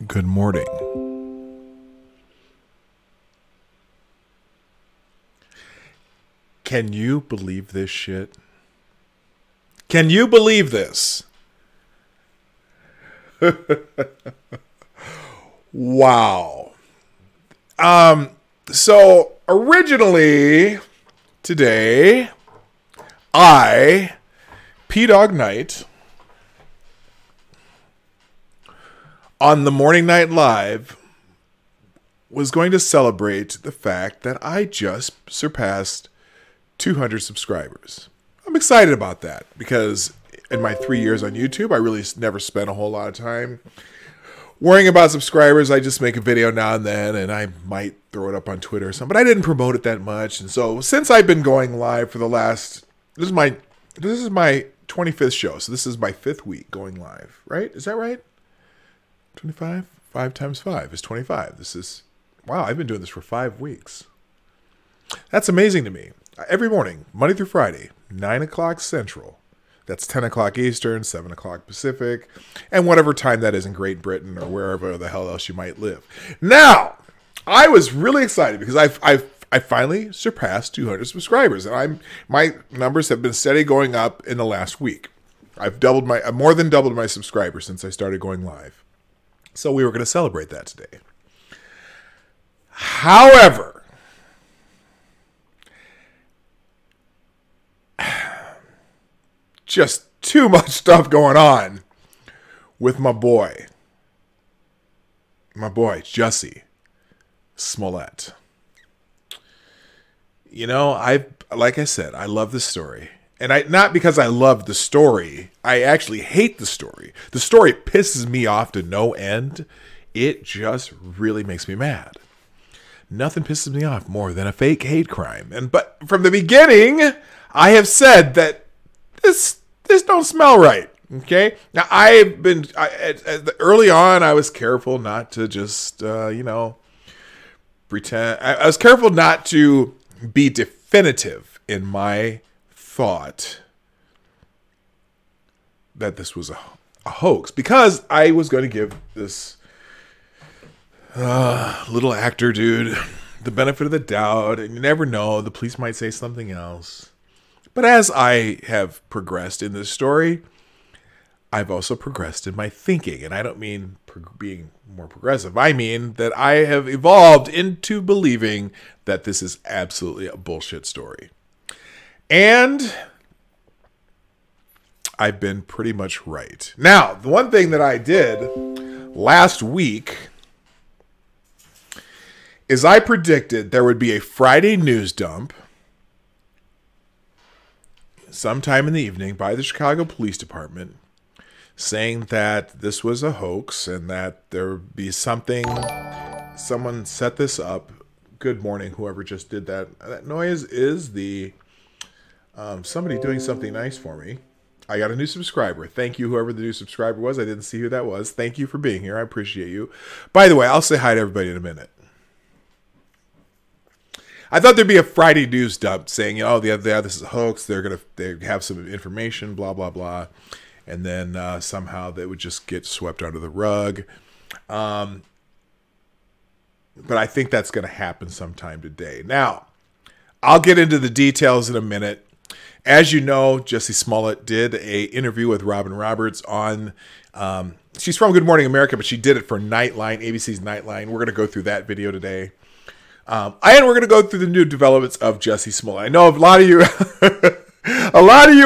Good morning. Can you believe this shit? Can you believe this? Wow. So originally today, P-Dog Night, on the Morning Night Live, was going to celebrate the fact that I just surpassed 200 subscribers. I'm excited about that because in my 3 years on YouTube, I really never spent a whole lot of time worrying about subscribers. I just make a video now and then, and I might throw it up on Twitter or something, but I didn't promote it that much. And so since I've been going live for the last, this is my 25th show. So this is my 5th week going live, right? Is that right? 25? 5 times 5 is 25. This is, wow, I've been doing this for 5 weeks. That's amazing to me. Every morning, Monday through Friday, 9 o'clock Central. That's 10 o'clock Eastern, 7 o'clock Pacific, and whatever time that is in Great Britain or wherever the hell else you might live. Now, I was really excited because I finally surpassed 200 subscribers, and my numbers have been steady going up in the last week. I've more than doubled my subscribers since I started going live. So we were going to celebrate that today. However, just too much stuff going on with my boy, Jussie Smollett. You know, like I said, I love the story. And not because I love the story, I actually hate the story. The story pisses me off to no end. It just really makes me mad. Nothing pisses me off more than a fake hate crime. But from the beginning, I have said that this don't smell right. Okay. Now early on, I was careful not to just, pretend. I was careful not to be definitive in my thought that this was a hoax, because I was going to give this little actor dude the benefit of the doubt, and you never know, the police might say something else. But as I have progressed in this story, I've also progressed in my thinking, and I don't mean being more progressive. I mean that I have evolved into believing that this is absolutely a bullshit story. And I've been pretty much right. Now, the one thing that I did last week is I predicted there would be a Friday news dump sometime in the evening by the Chicago Police Department saying that this was a hoax and that there would be something, someone set this up. Good morning, whoever just did that. That noise is the somebody doing something nice for me. I got a new subscriber. Thank you, whoever the new subscriber was. I didn't see who that was. Thank you for being here. I appreciate you. By the way, I'll say hi to everybody in a minute. I thought there'd be a Friday news dump saying, oh, this is a hoax. They have some information, blah, blah, blah. And then somehow they would just get swept under the rug. But I think that's going to happen sometime today. Now, I'll get into the details in a minute. As you know, Jussie Smollett did an interview with Robin Roberts on, she's from Good Morning America, but she did it for Nightline, ABC's Nightline. We're going to go through that video today. And we're going to go through the new developments of Jussie Smollett. I know a lot of you,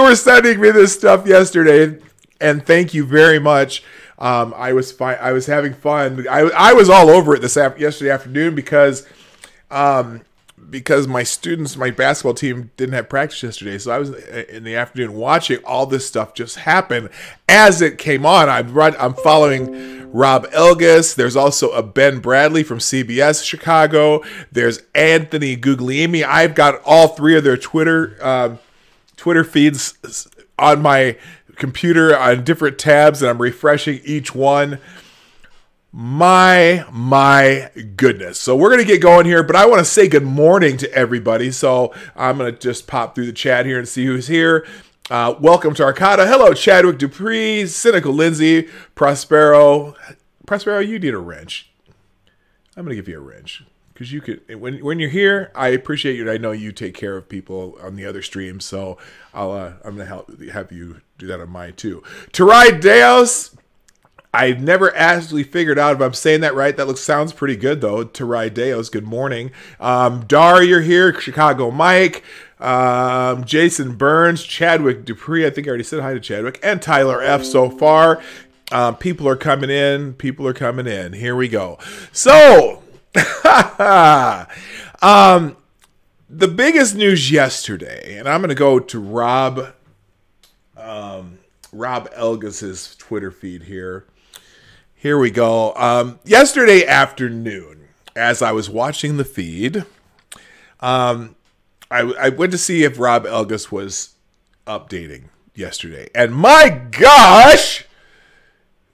were sending me this stuff yesterday, and thank you very much. I was having fun. I was all over it yesterday afternoon because my basketball team didn't have practice yesterday. So I was in the afternoon watching all this stuff just happen as it came on. I'm following Rob Elgas. There's also a Ben Bradley from CBS Chicago. There's Anthony Guglielmi. I've got all 3 of their Twitter feeds on my computer on different tabs, and I'm refreshing each one. My goodness. So we're going to get going here, but I want to say good morning to everybody. So I'm going to just pop through the chat here and see who's here. Welcome to Arcata. Hello, Chadwick Dupree, Cynical Lindsay, Prospero Prospero, you need a wrench. I'm going to give you a wrench. Because you could, when you're here, I appreciate you. I know you take care of people on the other streams, so I'm going to have you do that on mine too. Tarai Deos, I've never actually figured out if I'm saying that right. That sounds pretty good though. Tarai Deos, good morning. Dar, you're here. Chicago Mike, Jason Burns, Chadwick Dupree. I think I already said hi to Chadwick, and Tyler F. So far, people are coming in. People are coming in. Here we go. So. The biggest news yesterday, and I'm going to go to Rob Elgas's Twitter feed here. Here we go. Yesterday afternoon, as I was watching the feed, I went to see if Rob Elgas was updating yesterday, and my gosh,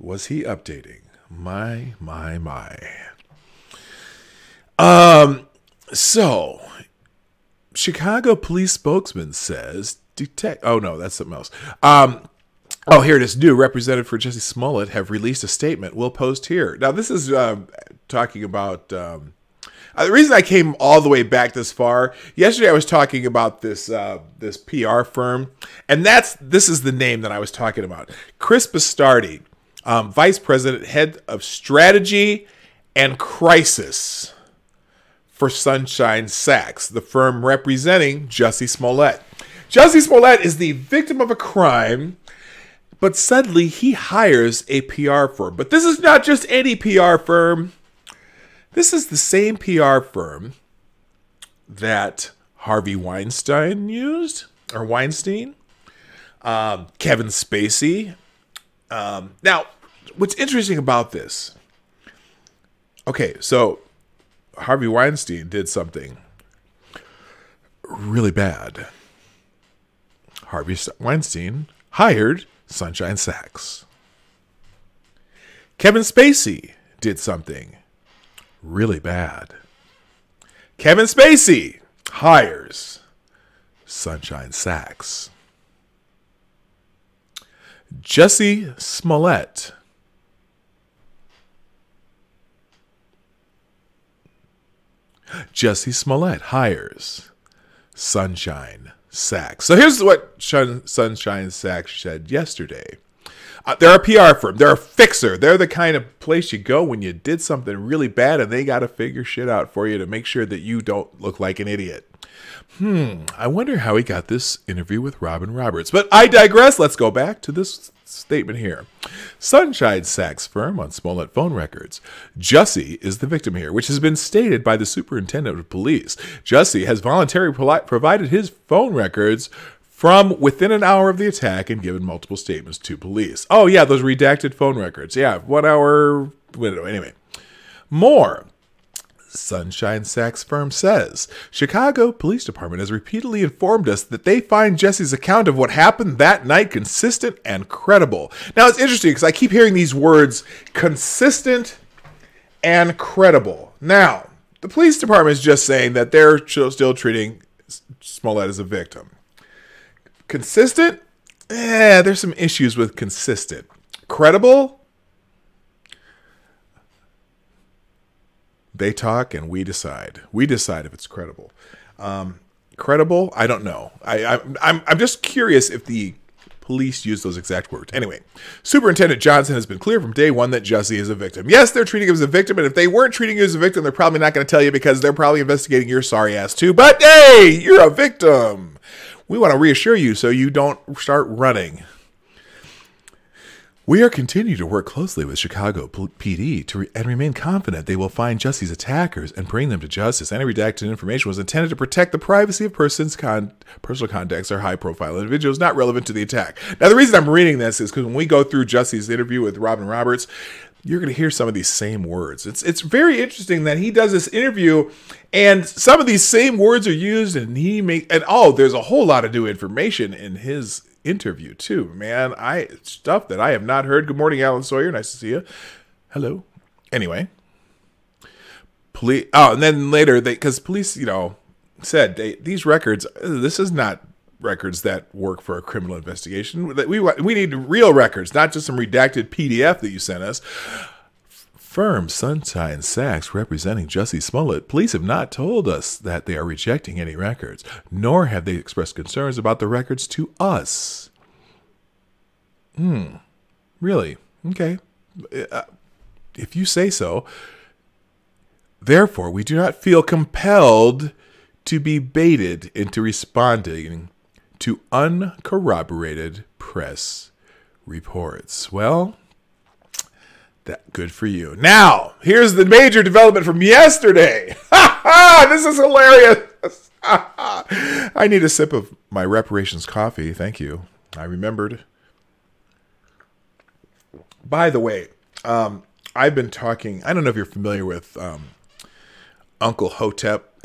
was he updating? My. So, Chicago police spokesman says, oh no, that's something else. Oh, here it is. New representative for Jussie Smollett have released a statement. We'll post here. Now, this is talking about, the reason I came all the way back this far, yesterday I was talking about this PR firm, and this is the name that I was talking about. Chris Bastardi, Vice President, Head of Strategy and Crisis for Sunshine Sachs, the firm representing Jussie Smollett. Jussie Smollett is the victim of a crime, but suddenly he hires a PR firm. But this is not just any PR firm. This is the same PR firm that Harvey Weinstein used, or Weinstein, Kevin Spacey. Now, what's interesting about this? Okay, so Harvey Weinstein did something really bad. Harvey Weinstein hired Sunshine Sachs. Kevin Spacey did something really bad. Kevin Spacey hires Sunshine Sachs. Jussie Smollett hires Sunshine Sachs. So here's what Sunshine Sachs said yesterday. They're a PR firm. They're a fixer. They're the kind of place you go when you did something really bad and they got to figure shit out for you to make sure that you don't look like an idiot. I wonder how he got this interview with Robin Roberts. But I digress. Let's go back to this statement here. Sunshine Sachs firm on Smollett phone records. Jussie is the victim here, which has been stated by the superintendent of police. Jussie has voluntarily provided his phone records from within an hour of the attack and given multiple statements to police. Oh, yeah, those redacted phone records. Yeah, 1 hour window. Anyway, more. Sunshine Sachs firm says, Chicago Police Department has repeatedly informed us that they find Jussie's account of what happened that night consistent and credible. Now, it's interesting because I keep hearing these words, consistent and credible. Now, the police department is just saying that they're still treating Smollett as a victim. Consistent? There's some issues with consistent. Credible? They talk and we decide. We decide if it's credible. Credible? I don't know. I'm just curious if the police use those exact words. Anyway, Superintendent Johnson has been clear from day one that Jussie is a victim. Yes, they're treating him as a victim, and if they weren't treating you as a victim, they're probably not going to tell you because they're probably investigating your sorry ass too. But hey, you're a victim. We want to reassure you so you don't start running. We are continuing to work closely with Chicago PD and remain confident they will find Jussie's attackers and bring them to justice. Any redacted information was intended to protect the privacy of personal contacts or high-profile individuals not relevant to the attack. Now, the reason I'm reading this is because when we go through Jussie's interview with Robin Roberts, you're going to hear some of these same words. It's very interesting that he does this interview and some of these same words are used and there's a whole lot of new information in his interview too, man. Stuff that I have not heard. Good morning, Alan Sawyer. Nice to see you. Hello. Anyway, police. Oh, and then later because police, said these records. This is not records that work for a criminal investigation. We need real records, not just some redacted PDF that you sent us. Firm Sunshine Sachs representing Jussie Smollett. Police have not told us that they are rejecting any records, nor have they expressed concerns about the records to us. Really? Okay. If you say so. Therefore, we do not feel compelled to be baited into responding to uncorroborated press reports. Well, good for you. Now, here's the major development from yesterday. This is hilarious. I need a sip of my reparations coffee. Thank you. I remembered. By the way, I've been talking, I don't know if you're familiar with Uncle Hotep,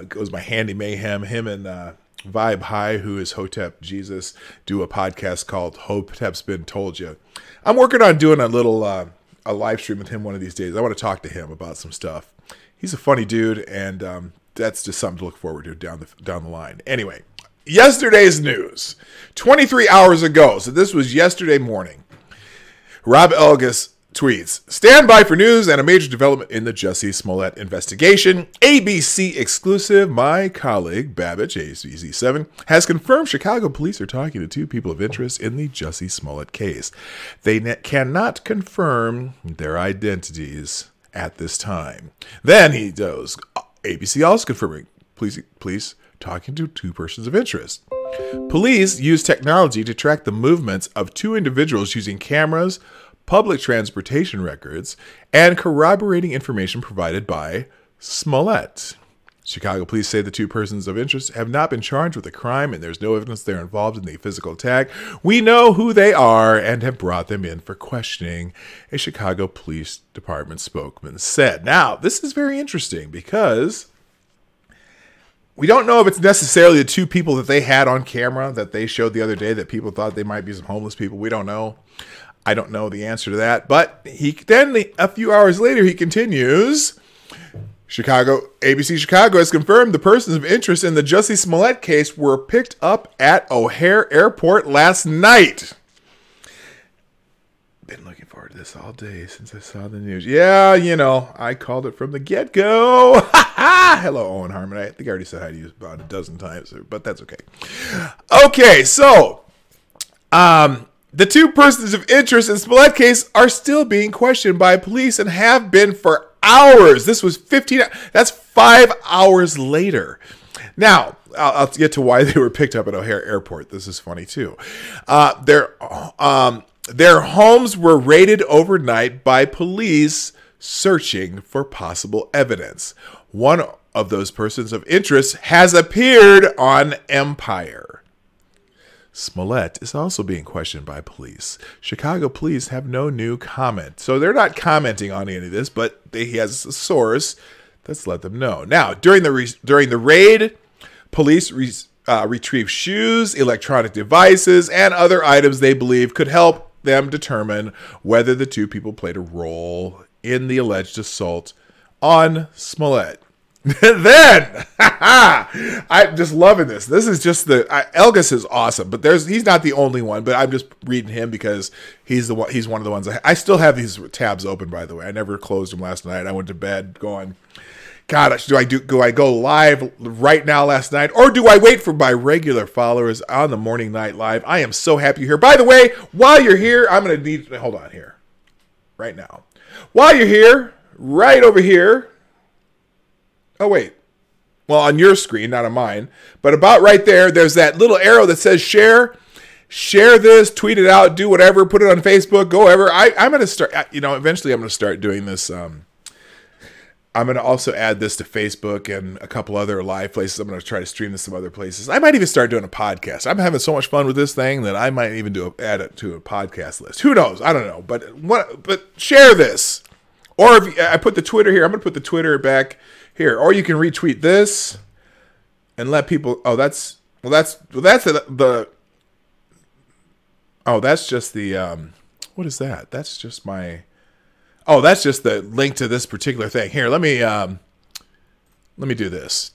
goes by Handy Mayhem. Him and Vibe High, who is Hotep Jesus, do a podcast called Hotep's Been Told You. I'm working on doing a little a live stream with him one of these days. I want to talk to him about some stuff. He's a funny dude, and that's just something to look forward to down the line. Anyway, yesterday's news. 23 hours ago, so this was yesterday morning, Rob Elgas tweets, stand by for news and a major development in the Jussie Smollett investigation. ABC exclusive, my colleague Babbage, AZ7, has confirmed Chicago police are talking to two people of interest in the Jussie Smollett case. They cannot confirm their identities at this time. Then he goes, ABC also confirming police talking to two persons of interest. Police use technology to track the movements of two individuals using cameras, public transportation records, and corroborating information provided by Smollett. Chicago police say the two persons of interest have not been charged with a crime and there's no evidence they're involved in the physical attack. We know who they are and have brought them in for questioning, a Chicago Police Department spokesman said. Now, this is very interesting because we don't know if it's necessarily the two people that they had on camera that they showed the other day that people thought they might be some homeless people. We don't know. I don't know the answer to that, but a few hours later, he continues, ABC Chicago has confirmed the persons of interest in the Jussie Smollett case were picked up at O'Hare Airport last night. Been looking forward to this all day since I saw the news. Yeah, I called it from the get-go. Hello, Owen Harmon. I think I already said hi to you about a dozen times, but that's okay. Okay, so, the two persons of interest in Smollett case are still being questioned by police and have been for hours. This was that's 5 hours later. Now, I'll get to why they were picked up at O'Hare Airport. This is funny too. Their homes were raided overnight by police searching for possible evidence. One of those persons of interest has appeared on Empire. Smollett is also being questioned by police. Chicago police have no new comment. So they're not commenting on any of this, but he has a source that's let them know. Now, during the raid, police retrieved shoes, electronic devices, and other items they believe could help them determine whether the two people played a role in the alleged assault on Smollett. Then, I'm just loving this. This is just Elgas is awesome, but he's not the only one, but I'm just reading him because he's one of the ones. I still have these tabs open, by the way. I never closed them last night. I went to bed going, God, do I go live right now last night, or do I wait for my regular followers on the Morning Night Live? I am so happy you're here. By the way, while you're here, I'm going to need, hold on here, right now. While you're here, right over here, oh, wait. Well, on your screen, not on mine. But about right there, there's that little arrow that says share. Share this, tweet it out, do whatever, put it on Facebook, go ever. I'm going to start, eventually I'm going to start doing this. I'm going to also add this to Facebook and a couple other live places. I'm going to try to stream this some other places. I might even start doing a podcast. I'm having so much fun with this thing that I might even add it to a podcast list. Who knows? I don't know. But share this. Or if I put the Twitter here, I'm going to put the Twitter back here, or you can retweet this and let people. Oh, that's just the. What is that? That's just my. Oh, that's just the link to this particular thing. Here, let me do this.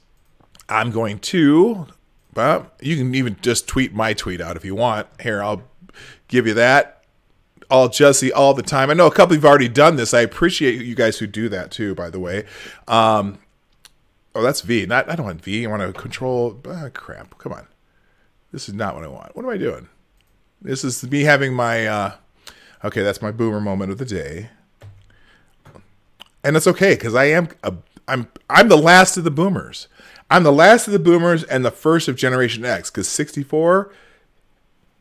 I'm going to. Well, you can even just tweet my tweet out if you want. Here, I'll give you that. all Jussie all the time. I know a couple of you have already done this. I appreciate you guys who do that too, by the way. Oh, that's V. I don't want V. I want to control. Crap. Come on. This is not what I want. What am I doing? This is me having my... okay, that's my boomer moment of the day. And it's okay, because I'm the last of the boomers. I'm the last of the boomers and the first of Generation X, because 64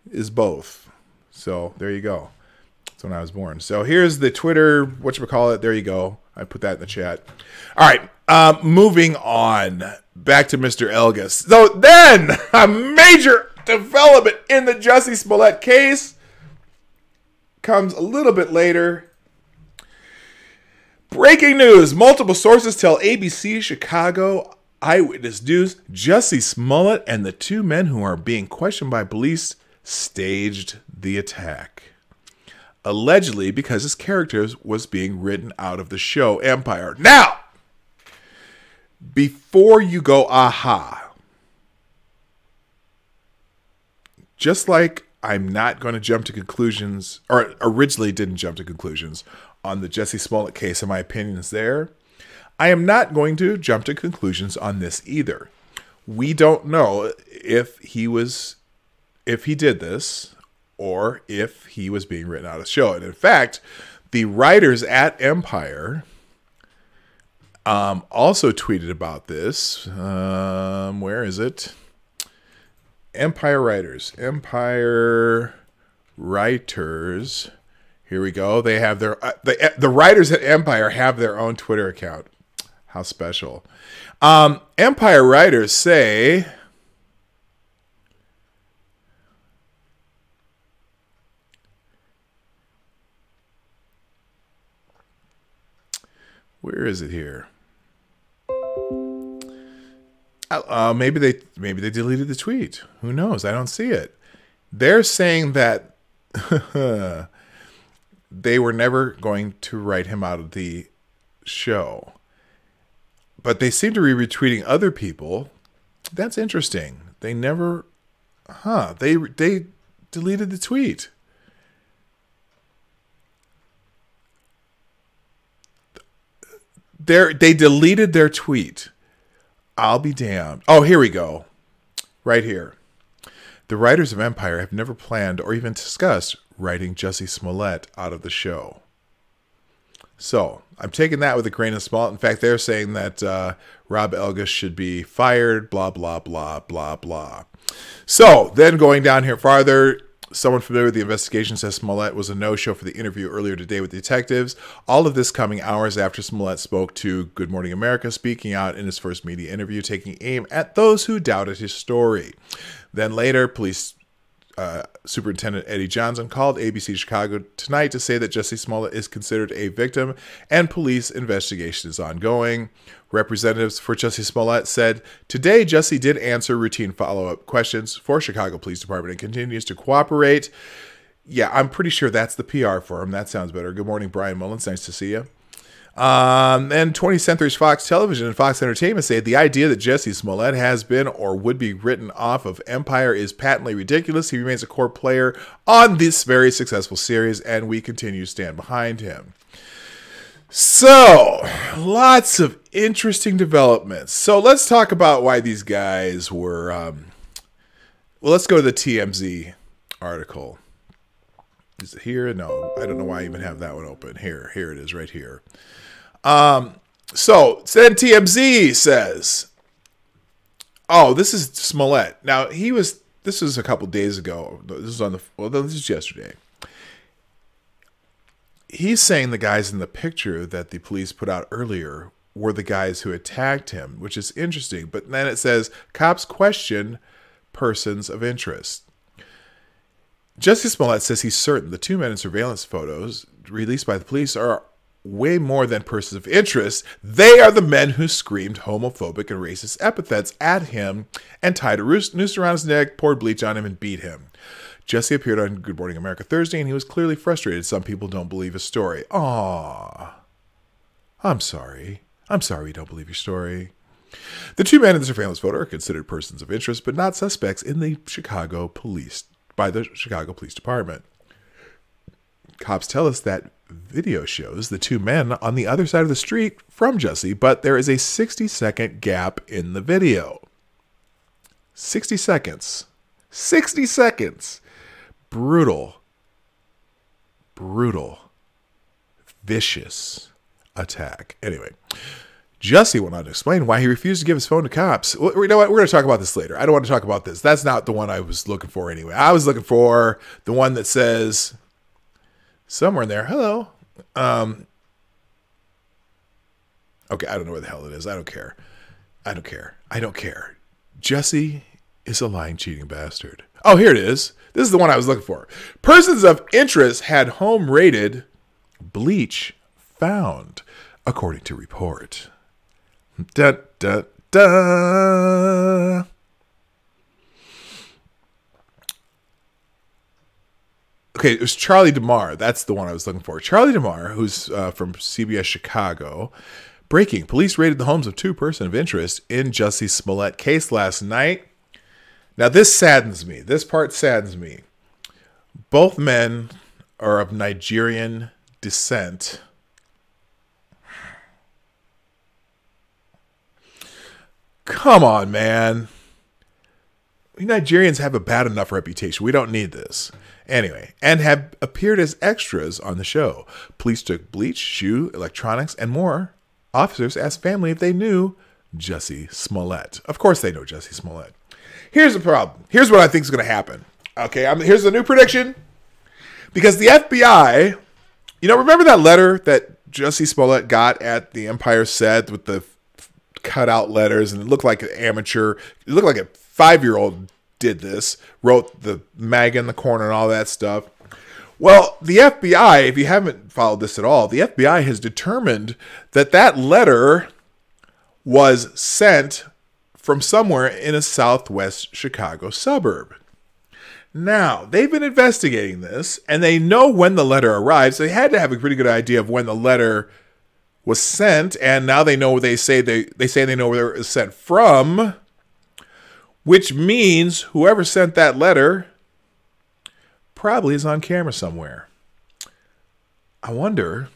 is both. So there you go. That's when I was born. So here's the Twitter, whatchamacallit. There you go. I put that in the chat. All right, moving on. Back to Mr. Elgas. So then, a major development in the Jussie Smollett case comes a little bit later. Breaking news. Multiple sources tell ABC Chicago Eyewitness News Jussie Smollett and the two men who are being questioned by police staged the attack. Allegedly because his character was being written out of the show Empire. Now, before you go, aha. Just like I'm not going to jump to conclusions, or originally didn't jump to conclusions on the Jussie Smollett case, and my opinion is there, I am not going to jump to conclusions on this either. We don't know if he did this or if he was being written out of the show. And in fact, the writers at Empire also tweeted about this. Where is it? Empire writers. Here we go. They have their the writers at Empire have their own Twitter account. How special. Empire writers say, where is it here? Maybe they deleted the tweet. Who knows? I don't see it. They're saying that they were never going to write him out of the show. But they seem to be retweeting other people. That's interesting. They never... They deleted the tweet. They deleted their tweet. I'll be damned. Oh, here we go. Right here. The writers of Empire have never planned or even discussed writing Jussie Smollett out of the show. So, I'm taking that with a grain of salt. In fact, they're saying that Rob Elgas should be fired, blah, blah, blah, blah, blah. So, then going down here farther, someone familiar with the investigation says Smollett was a no-show for the interview earlier today with detectives. All of this coming hours after Smollett spoke to Good Morning America, speaking out in his first media interview, taking aim at those who doubted his story. Then later, police Superintendent Eddie Johnson called ABC Chicago tonight to say that Jussie Smollett is considered a victim and police investigation is ongoing. Representatives for Jussie Smollett said, today Jussie did answer routine follow-up questions for Chicago Police Department and continues to cooperate. Yeah, I'm pretty sure that's the PR for him. That sounds better. Good morning, Brian Mullins. Nice to see you. And 20th Century's Fox Television and Fox Entertainment say the idea that Jussie Smollett has been or would be written off of Empire is patently ridiculous. He remains a core player on this very successful series, and we continue to stand behind him. So, lots of interesting developments. So let's talk about why these guys were... well, let's go to the TMZ article. Is it here? No, I don't know why I even have that one open. Here it is right here. So then TMZ says, oh, this is Smollett. Now this was a couple days ago. This is this is yesterday. He's saying the guys in the picture that the police put out earlier were the guys who attacked him, which is interesting. But then it says cops question persons of interest. Jussie Smollett says he's certain the two men in surveillance photos released by the police are way more than persons of interest. They are the men who screamed homophobic and racist epithets at him and tied a noose around his neck, poured bleach on him, and beat him. Jussie appeared on Good Morning America Thursday, and he was clearly frustrated. Some people don't believe his story. Aww. I'm sorry. I'm sorry you don't believe your story. The two men in the surveillance photo are considered persons of interest, but not suspects in the Chicago Police by the Chicago Police Department. Cops tell us that video shows the two men on the other side of the street from Jussie, but there is a 60-second gap in the video. 60 seconds. 60 seconds. Brutal. Brutal. Vicious attack. Anyway, Jussie went on to explain why he refused to give his phone to cops. Well, you know what? We're going to talk about this later. I don't want to talk about this. That's not the one I was looking for anyway. I was looking for the one that says somewhere in there, hello. Okay, I don't know where the hell it is. I don't care. I don't care. I don't care. Jussie is a lying, cheating bastard. Oh, here it is. This is the one I was looking for. Persons of interest had home raided, bleach found, according to report. Da, da, da. Okay, it was Charlie DeMar. That's the one I was looking for. Charlie DeMar, who's from CBS Chicago. Breaking. Police raided the homes of two persons of interest in Jussie Smollett case last night. Now, this saddens me. This part saddens me. Both men are of Nigerian descent. Come on, man. We Nigerians have a bad enough reputation. We don't need this. Anyway, and have appeared as extras on the show. Police took bleach, shoe, electronics, and more. Officers asked family if they knew Jussie Smollett. Of course they know Jussie Smollett. Here's the problem. Here's what I think is going to happen. Okay, here's the new prediction. Because the FBI, you know, remember that letter that Jussie Smollett got at the Empire set with the cutout letters, and it looked like an amateur. It looked like a 5-year-old did this, wrote the MAG in the corner and all that stuff. Well, the FBI, if you haven't followed this at all, the FBI has determined that that letter was sent from somewhere in a southwest Chicago suburb. Now, they've been investigating this, and they know when the letter arrived, so they had to have a pretty good idea of when the letter was sent, and now they know they say they know where it was sent from, which means whoever sent that letter probably is on camera somewhere. I wonder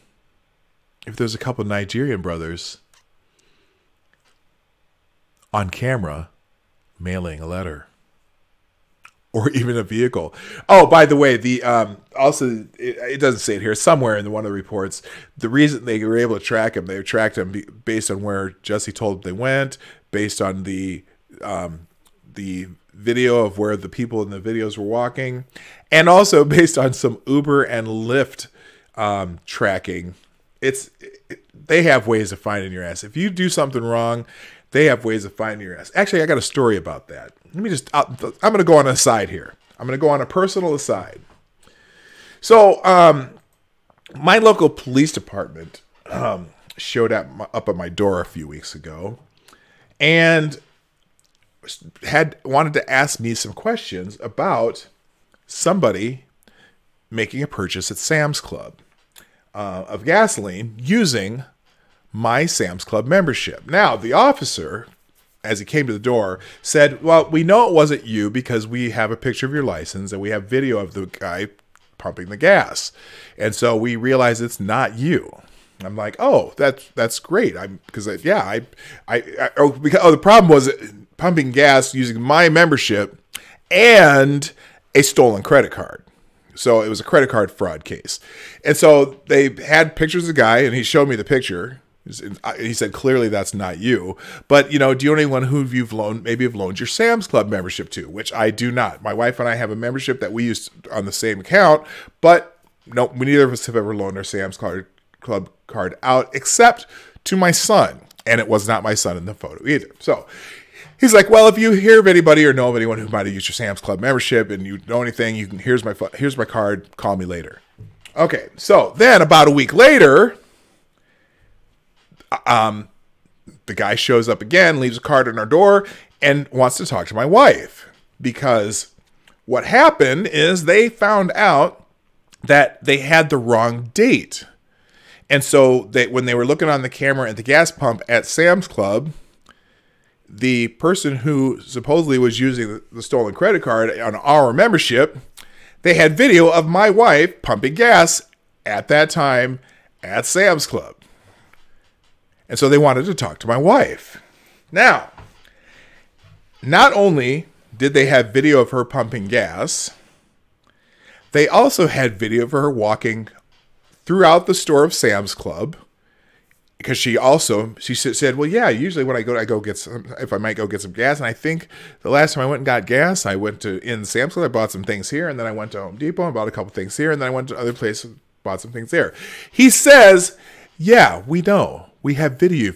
if there's a couple of Nigerian brothers on camera mailing a letter. Or even a vehicle. Oh, by the way, the also it doesn't say it here. Somewhere in one of the reports, the reason they were able to track him, they tracked him based on where Jussie told them they went, based on the video of where the people in the videos were walking, and also based on some Uber and Lyft tracking. They have ways of finding your ass. If you do something wrong, they have ways of finding your ass. Actually, I got a story about that. Let me just, I'm going to go on an aside here. I'm going to go on a personal aside. So, my local police department showed up at my door a few weeks ago and wanted to ask me some questions about somebody making a purchase at Sam's Club of gasoline using my Sam's Club membership. Now, the officer, as he came to the door, said, well, we know it wasn't you because we have a picture of your license and we have video of the guy pumping the gas. And so we realize it's not you. I'm like, oh, that's great. The problem was pumping gas using my membership and a stolen credit card. So it was a credit card fraud case. And so they had pictures of the guy, and he showed me the picture. He said, clearly that's not you. But, do you know anyone who you've loaned your Sam's Club membership to? Which I do not. My wife and I have a membership that we use on the same account. But no, neither of us have ever loaned our Sam's Club card out except to my son. And it was not my son in the photo either. So he's like, well, if you hear of anybody or know of anyone who might have used your Sam's Club membership and you know anything, here's my card. Call me later. Okay, so then about a week later, the guy shows up again, leaves a card on our door, and wants to talk to my wife. Because what happened is they found out that they had the wrong date. And so when they were looking on the camera at the gas pump at Sam's Club, the person who supposedly was using the stolen credit card on our membership, they had video of my wife pumping gas at that time at Sam's Club. And so they wanted to talk to my wife. Now, not only did they have video of her pumping gas, they also had video of her walking throughout the store of Sam's Club. Because she said, well, yeah, usually when I go get some, if I might go get some gas. And I think the last time I went and got gas, I went to in Sam's Club, I bought some things here. And then I went to Home Depot and bought a couple things here. And then I went to other places, bought some things there. He says, yeah, we know. We have video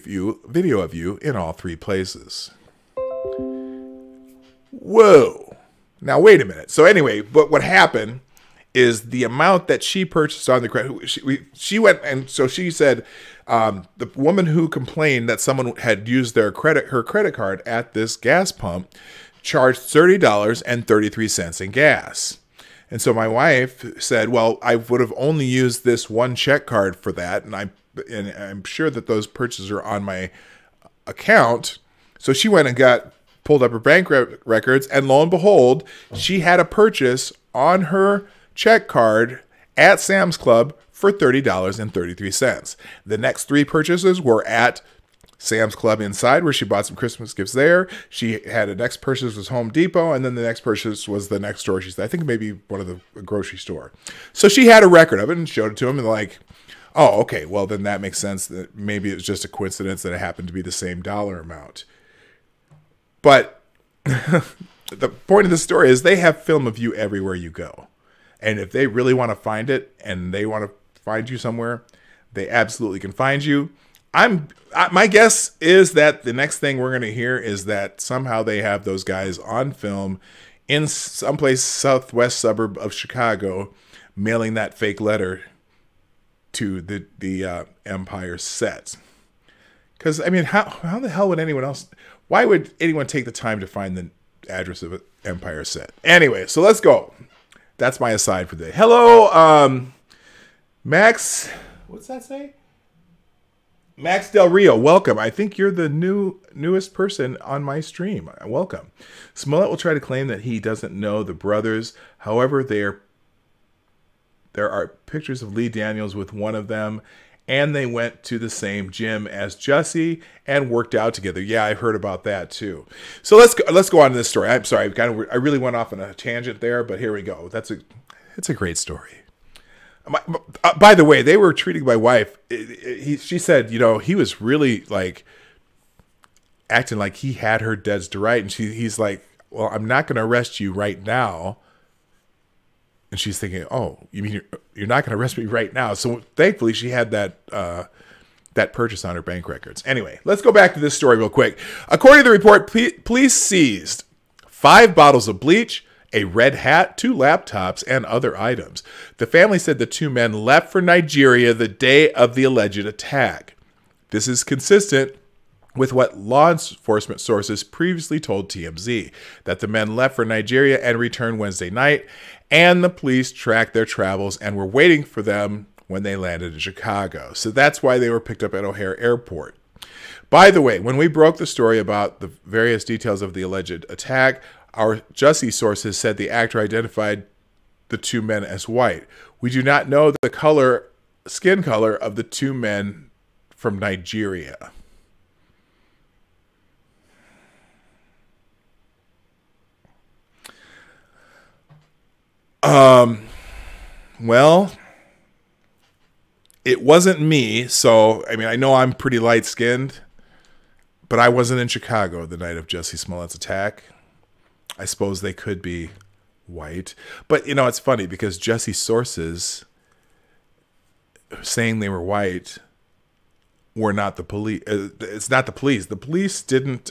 of you in all three places. Whoa. Now, wait a minute. So anyway, but what happened is the amount that she purchased on the credit, she went, and so she said, the woman who complained that someone had used her credit card at this gas pump charged $30.33 in gas. And so my wife said, well, I would have only used this one check card for that. And I'm sure that those purchases are on my account. So she went and pulled up her bank records, and lo and behold, she had a purchase on her check card at Sam's Club for $30.33. The next three purchases were at Sam's Club inside, where she bought some Christmas gifts there. She had a next purchase was Home Depot, and then the next purchase was the next store. She said, I think maybe one of the grocery store. So she had a record of it and showed it to him, and like, oh, okay, well then that makes sense. That maybe it was just a coincidence that it happened to be the same dollar amount. But the point of the story is they have film of you everywhere you go. And if they really want to find it and they want to find you somewhere, they absolutely can find you. My guess is that the next thing we're going to hear is that somehow they have those guys on film in someplace southwest suburb of Chicago mailing that fake letter to the Empire set. Because, I mean, how the hell would anyone else... Why would anyone take the time to find the address of an Empire set? Anyway, so let's go. That's my aside for the day. Hello, Max. What's that say? Max Del Rio, welcome. I think you're the newest person on my stream. Welcome. Smollett will try to claim that he doesn't know the brothers. However, there are pictures of Lee Daniels with one of them, and they went to the same gym as Jussie and worked out together. Yeah, I heard about that too. So let's go on to this story. I'm sorry, I really went off on a tangent there, but here we go. It's a great story. By the way, they were treating my wife. She said, he was really like acting like he had her dead to right, and he's like, well, I'm not going to arrest you right now. And she's thinking, oh, you mean you're not going to arrest me right now? So thankfully, she had that purchase on her bank records. Anyway, let's go back to this story real quick. According to the report, police seized 5 bottles of bleach, a red hat, 2 laptops, and other items. The family said the 2 men left for Nigeria the day of the alleged attack. This is consistent with what law enforcement sources previously told TMZ, that the men left for Nigeria and returned Wednesday night, and the police tracked their travels and were waiting for them when they landed in Chicago. So that's why they were picked up at O'Hare Airport. By the way, when we broke the story about the various details of the alleged attack, our Jussie sources said the actor identified the 2 men as white. We do not know the skin color of the 2 men from Nigeria. Well, it wasn't me, so, I mean, I know I'm pretty light-skinned, but I wasn't in Chicago the night of Jussie Smollett's attack. I suppose they could be white. But, it's funny, because Jussie's sources saying they were white were not the police. It's not the police. The police didn't...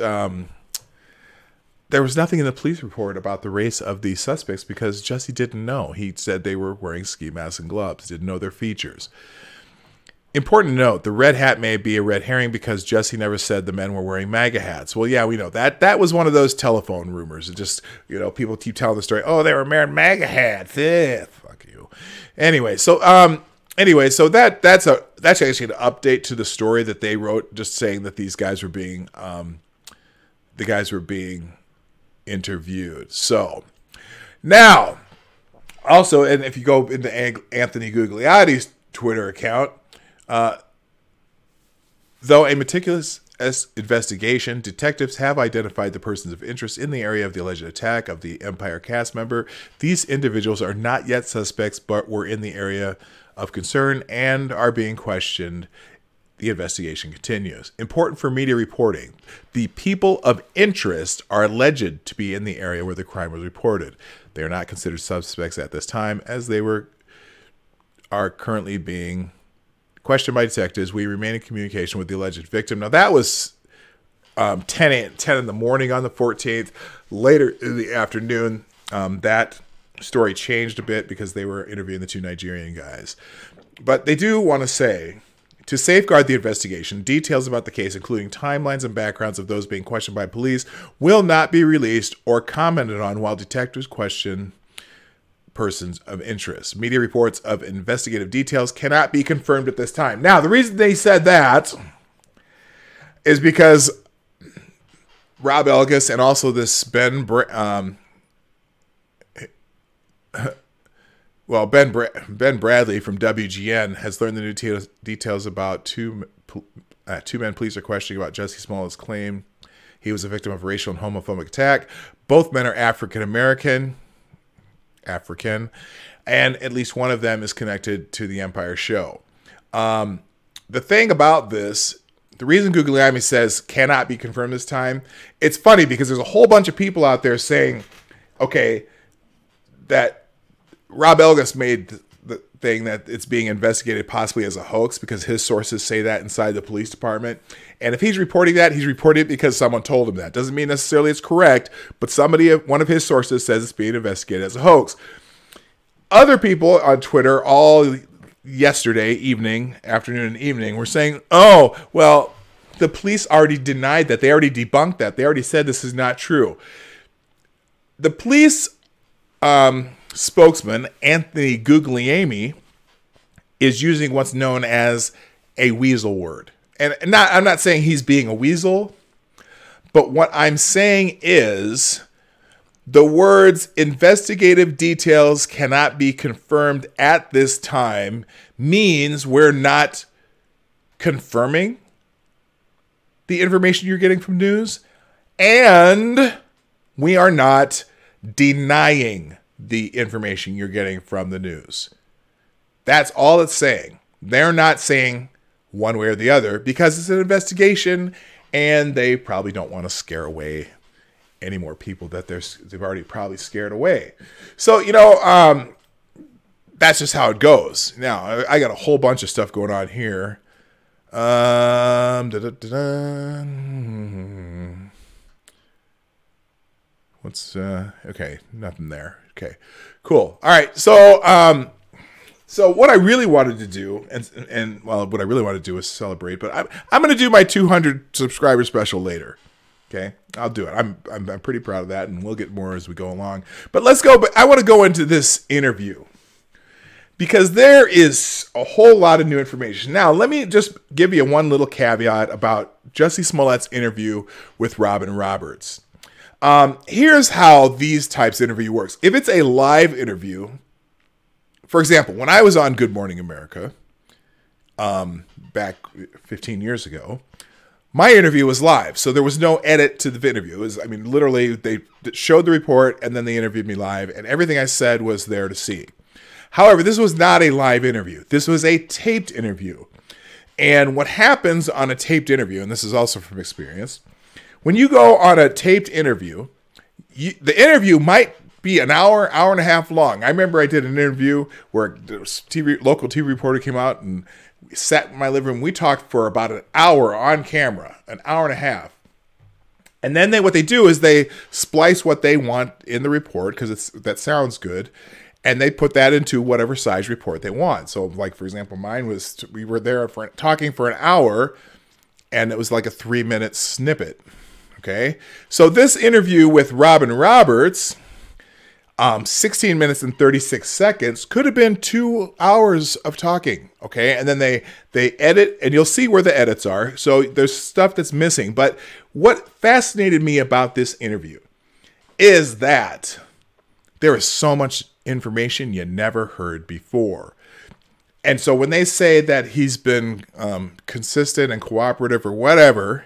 There was nothing in the police report about the race of these suspects because Jussie didn't know. He said they were wearing ski masks and gloves, didn't know their features. Important to note, the red hat may be a red herring because Jussie never said the men were wearing MAGA hats. Well, yeah, we know that. That was one of those telephone rumors. It just, people keep telling the story. Oh, they were wearing MAGA hats. Fuck you. Anyway, so that's actually an update to the story that they wrote, just saying that these guys were being interviewed. So now, also, and if you go into Anthony Gugliotti's Twitter account. Though a meticulous investigation, detectives have identified the persons of interest in the area of the alleged attack of the Empire cast member. These individuals are not yet suspects, but were in the area of concern and are being questioned. The investigation continues. Important for media reporting. The people of interest are alleged to be in the area where the crime was reported. They are not considered suspects at this time, as they are currently being questioned by detectives. We remain in communication with the alleged victim. Now, that was 10 in the morning on the 14th. Later in the afternoon, that story changed a bit because they were interviewing the two Nigerian guys. But they do want to say, to safeguard the investigation, details about the case, including timelines and backgrounds of those being questioned by police, will not be released or commented on while detectives question persons of interest. Media reports of investigative details cannot be confirmed at this time. Now, the reason they said that is because Rob Elgas and also this Ben Bradley from WGN has learned the new details about two men police are questioning about Jussie Smollett's claim he was a victim of a racial and homophobic attack. Both men are African, and at least one of them is connected to the Empire show. The thing about this, the reason Guglielmi says cannot be confirmed this time, it's funny because there's a whole bunch of people out there saying, okay, that Rob Elgas made the thing that it's being investigated possibly as a hoax because his sources say that inside the police department. And if he's reporting that, he's reporting it because someone told him that. Doesn't mean necessarily it's correct, but one of his sources says it's being investigated as a hoax. Other people on Twitter all yesterday afternoon and evening, were saying, oh, well, the police already denied that. They already debunked that. They already said this is not true. The police spokesman, Anthony Guglielmi, is using what's known as a weasel word. And I'm not saying he's being a weasel, but what I'm saying is the words investigative details cannot be confirmed at this time means we're not confirming the information you're getting from news, and we are not denying the information you're getting from the news. That's all it's saying. They're not saying one way or the other because it's an investigation and they probably don't want to scare away any more people that they've already probably scared away. So, that's just how it goes. Now, I got a whole bunch of stuff going on here. Okay, nothing there. Okay, cool. All right, so what I really wanted to do, what I really want to do is celebrate, but I'm going to do my 200 subscriber special later. Okay, I'll do it. I'm pretty proud of that, and we'll get more as we go along. But let's go. But I want to go into this interview because there is a whole lot of new information. Now, let me just give you one little caveat about Jussie Smollett's interview with Robin Roberts. Here's how these types of interview works. If it's a live interview, for example, when I was on Good Morning America, back 15 years ago, my interview was live. So there was no edit to the interview. It was, literally they showed the report and then they interviewed me live and everything I said was there to see. However, this was not a live interview. This was a taped interview. And what happens on a taped interview, and this is also from experience, when you go on a taped interview, the interview might be an hour, hour and a half long. I remember I did an interview where the local TV reporter came out and we sat in my living room. We talked for about an hour on camera, an hour and a half. And then what they do is they splice what they want in the report because that sounds good. And they put that into whatever size report they want. So like, for example, mine was, we were there talking for an hour and it was like a 3-minute snippet. Okay. So this interview with Robin Roberts, 16 minutes and 36 seconds could have been 2 hours of talking. Okay. And then they edit and you'll see where the edits are. So there's stuff that's missing. But what fascinated me about this interview is that there is so much information you never heard before. And so when they say that he's been consistent and cooperative or whatever,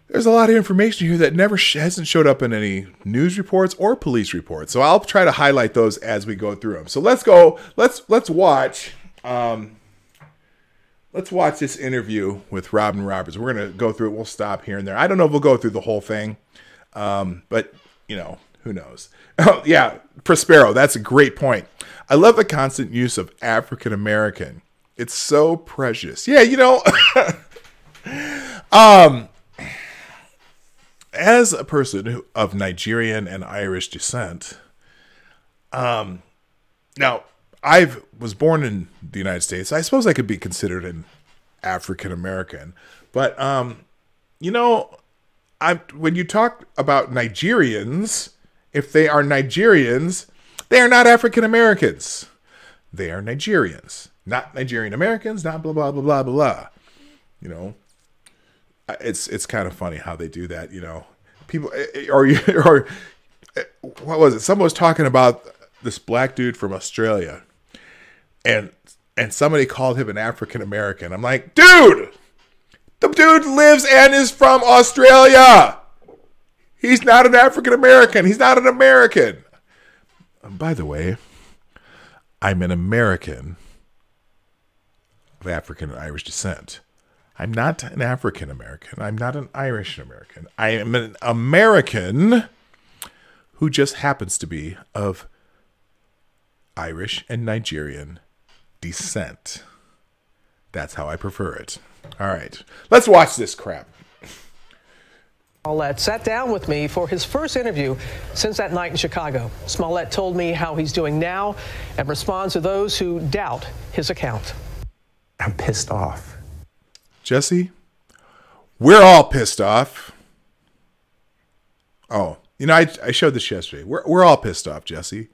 there's a lot of information here that never hasn't showed up in any news reports or police reports. So I'll try to highlight those as we go through them. So let's go. Let's watch. Let's watch this interview with Robin Roberts. We're gonna go through it. We'll stop here and there. I don't know if we'll go through the whole thing, but you know, who knows? Oh yeah, Prospero. That's a great point. I love the constant use of African American. It's so precious. Yeah, you know. As a person of Nigerian and Irish descent, now I was born in the United States. I suppose I could be considered an African American, but you know, when you talk about Nigerians, if they are Nigerians, they are not African Americans. They are Nigerians, not Nigerian Americans, not blah blah blah blah blah. You know. It's kind of funny how they do that, you know. People or what was it? Someone was talking about this black dude from Australia, and somebody called him an African American. I'm like, dude, the dude lives and is from Australia. He's not an African American. He's not an American. By the way, I'm an American of African and Irish descent. I'm not an African American. I'm not an Irish American. I am an American who just happens to be of Irish and Nigerian descent. That's how I prefer it. All right, let's watch this crap. Smollett sat down with me for his first interview since that night in Chicago. Smollett told me how he's doing now and responds to those who doubt his account. I'm pissed off. Jussie, we're all pissed off. Oh, you know, I showed this yesterday. We're all pissed off, Jussie.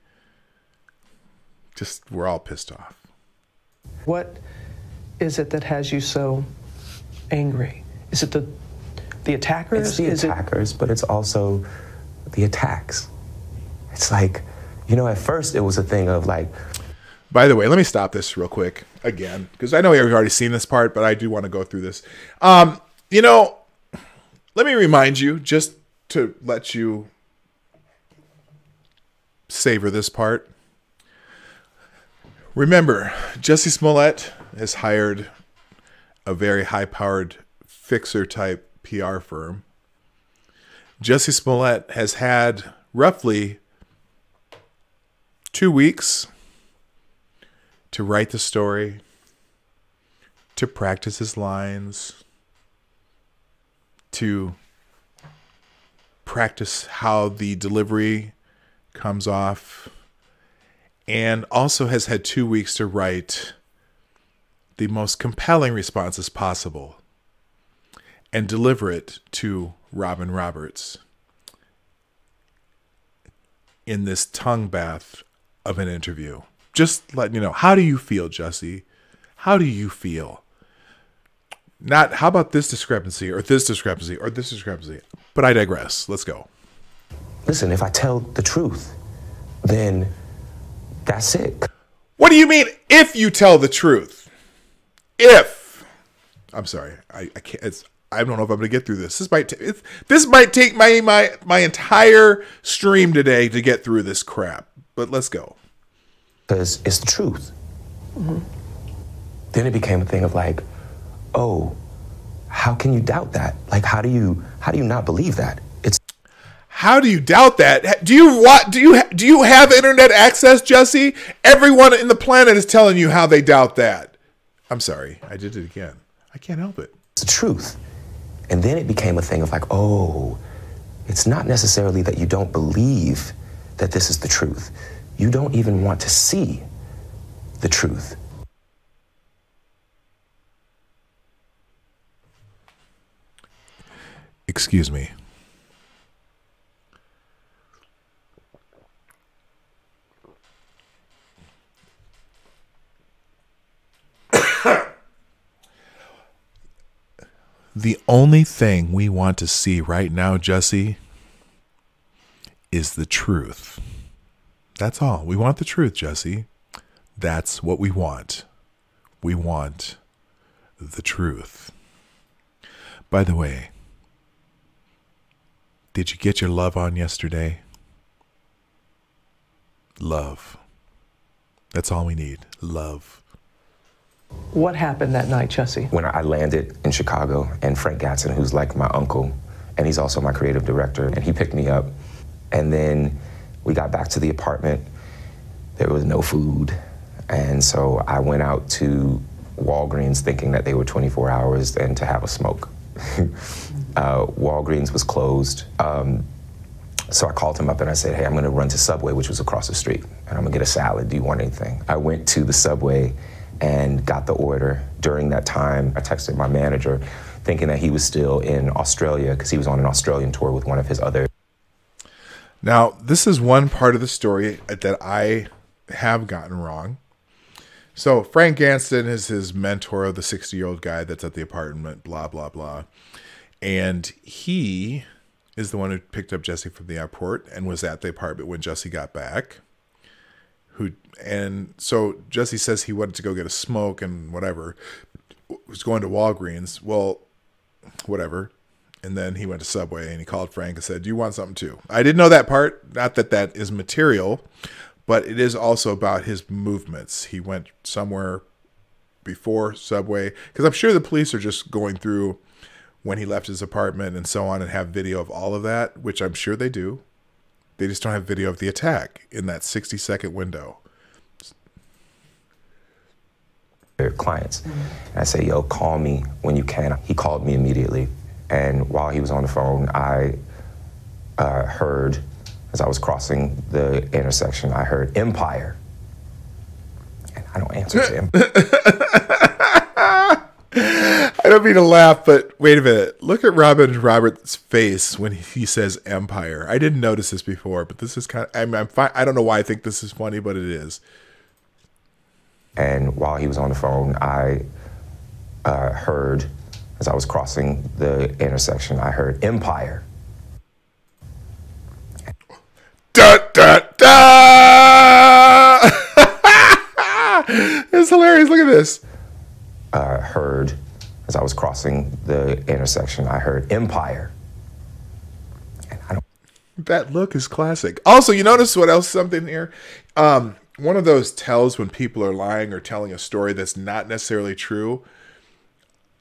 Just, we're all pissed off. What is it that has you so angry? Is it the attackers? It's the attackers, but it's also the attacks. It's like, you know, at first it was a thing of like... By the way, let me stop this real quick again, because I know you've already seen this part, but I do want to go through this. You know, let me remind you, just to let you savor this part. Remember, Jussie Smollett has hired a very high-powered fixer-type PR firm. Jussie Smollett has had roughly 2 weeks to write the story, to practice his lines, to practice how the delivery comes off, and also has had 2 weeks to write the most compelling responses possible and deliver it to Robin Roberts in this tongue bath of an interview. Just letting you know, how do you feel, Jussie? How do you feel? Not, how about this discrepancy or this discrepancy or this discrepancy? But I digress. Let's go. Listen, if I tell the truth, then that's it. What do you mean, if you tell the truth? If. I'm sorry. I can't. I don't know if I'm going to get through this. This might take my entire stream today to get through this crap. But let's go. Because it's the truth. Mm-hmm. Then it became a thing of like, oh, how can you doubt that? Like, how do you not believe that? It's how do you doubt that? Do you have internet access, Jussie? Everyone in the planet is telling you how they doubt that. I'm sorry, I did it again. I can't help it. It's the truth. And then it became a thing of like, oh, it's not necessarily that you don't believe that this is the truth. You don't even want to see the truth. Excuse me. The only thing we want to see right now, Jussie, is the truth. That's all. We want the truth, Jussie. That's what we want. We want the truth. By the way, did you get your love on yesterday? Love. That's all we need. Love. What happened that night, Jussie? When I landed in Chicago, and Frank Gatson, who's like my uncle, and he's also my creative director, and he picked me up. And then we got back to the apartment. There was no food. And so I went out to Walgreens thinking that they were 24 hours and to have a smoke. Walgreens was closed. So I called him up and I said, hey, I'm gonna run to Subway, which was across the street, and I'm gonna get a salad. Do you want anything? I went to the Subway and got the order. During that time, I texted my manager thinking that he was still in Australia because he was on an Australian tour with one of his other. Now, this is one part of the story that I have gotten wrong. So Frank Ganston is his mentor, the 60-year-old guy that's at the apartment, blah, blah, blah. And he is the one who picked up Jussie from the airport and was at the apartment when Jussie got back. And so Jussie says he wanted to go get a smoke and whatever. Was going to Walgreens. Well, whatever. And then he went to Subway and he called Frank and said, do you want something too? I didn't know that part. Not that that is material, but it is also about his movements. He went somewhere before Subway, because I'm sure the police are just going through when he left his apartment and so on and have video of all of that, which I'm sure they do. They just don't have video of the attack in that 60-second window. Their clients. And I say, yo, call me when you can. He called me immediately. And while he was on the phone, I heard, as I was crossing the intersection, I heard Empire. And I don't answer to him. I don't mean to laugh, but wait a minute. Look at Robin Roberts' face when he says Empire. I didn't notice this before, but this is kind of, I'm fine. I don't know why I think this is funny, but it is. And while he was on the phone, I heard, as I was crossing the intersection, I heard Empire. Da, da, da! It's hilarious. Look at this. Heard, as I was crossing the intersection, I heard Empire. And I don't. That look is classic. Also, you notice what else? Something here. One of those tells when people are lying or telling a story that's not necessarily true.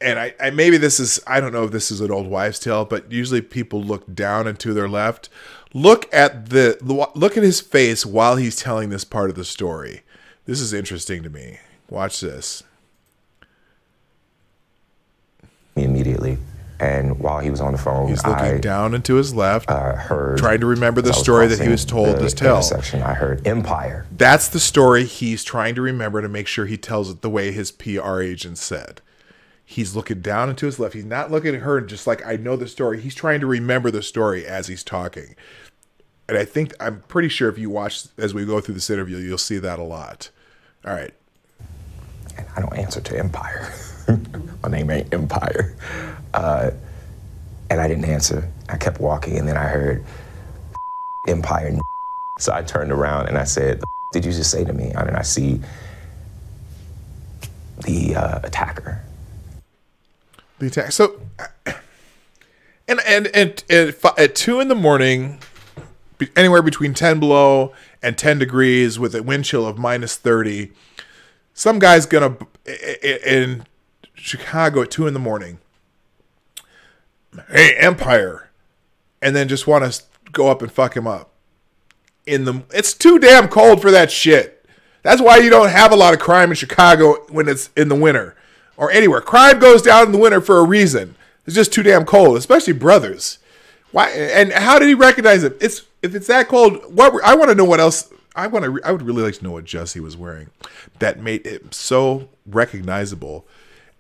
And I maybe this is, I don't know if this is an old wives' tale, but usually people look down and to their left. Look at his face while he's telling this part of the story. This is interesting to me. Watch this. Immediately. And while he was on the phone, he's looking down and to his left, heard, trying to remember the story that he was told to tell. I heard Empire. That's the story he's trying to remember to make sure he tells it the way his PR agent said. He's looking down and to his left. He's not looking at her just like, I know the story. He's trying to remember the story as he's talking. And I'm pretty sure if you watch as we go through this interview, you'll see that a lot. All right. And I don't answer to Empire. My name ain't Empire. And I didn't answer. I kept walking, and then I heard Empire. So I turned around and I said, did you just say to me? And I see the attacker. The attack. So, and at 2 in the morning, anywhere between 10 below and 10 degrees with a wind chill of minus 30, some guy's gonna in Chicago at 2 in the morning. Hey, Empire, and then just want to go up and fuck him up. It's too damn cold for that shit. That's why you don't have a lot of crime in Chicago when it's in the winter or anywhere. Crime goes down in the winter for a reason. It's just too damn cold, especially brothers. Why? And how did he recognize it? If it's that cold, I want to know what else. I would really like to know what Jussie was wearing that made it so recognizable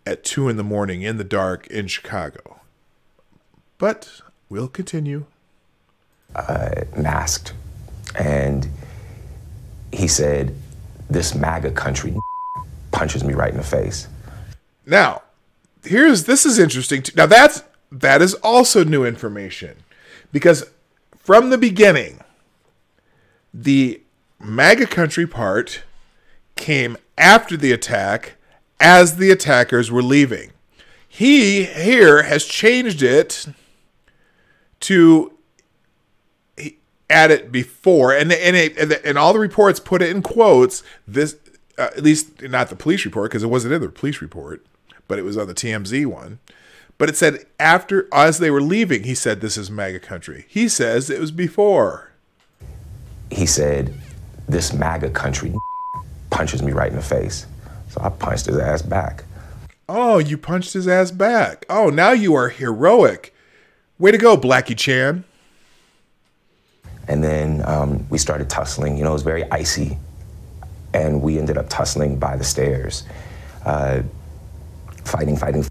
at 2 in the morning in the dark in Chicago. But we'll continue. Masked. And he said, this MAGA country punches me right in the face. Now, this is interesting. Now, that is also new information. Because from the beginning, the MAGA country part came after the attack as the attackers were leaving. He here has changed it to add it before, and all the reports put it in quotes. This, at least not the police report, because it wasn't in the police report, but it was on the TMZ one. But it said after, as they were leaving, he said, "This is MAGA country." He says it was before. He said, "This MAGA country punches me right in the face." So I punched his ass back. Oh, you punched his ass back. Oh, now you are heroic. Way to go, Blackie Chan. And then we started tussling. You know, it was very icy. And we ended up tussling by the stairs. Fighting.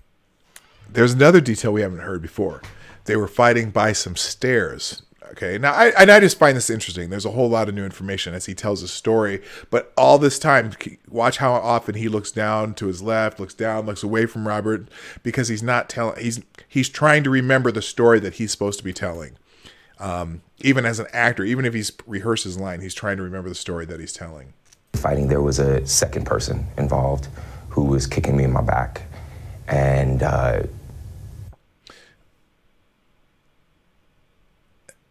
There's another detail we haven't heard before. They were fighting by some stairs. Okay, now I just find this interesting. There's a whole lot of new information as he tells his story. But all this time, watch how often he looks down to his left, looks down, looks away from Robert, because he's not telling. He's trying to remember the story that he's supposed to be telling. Even as an actor, even if he's rehearsed his line, he's trying to remember the story that he's telling. Fighting, there was a second person involved who was kicking me in my back. And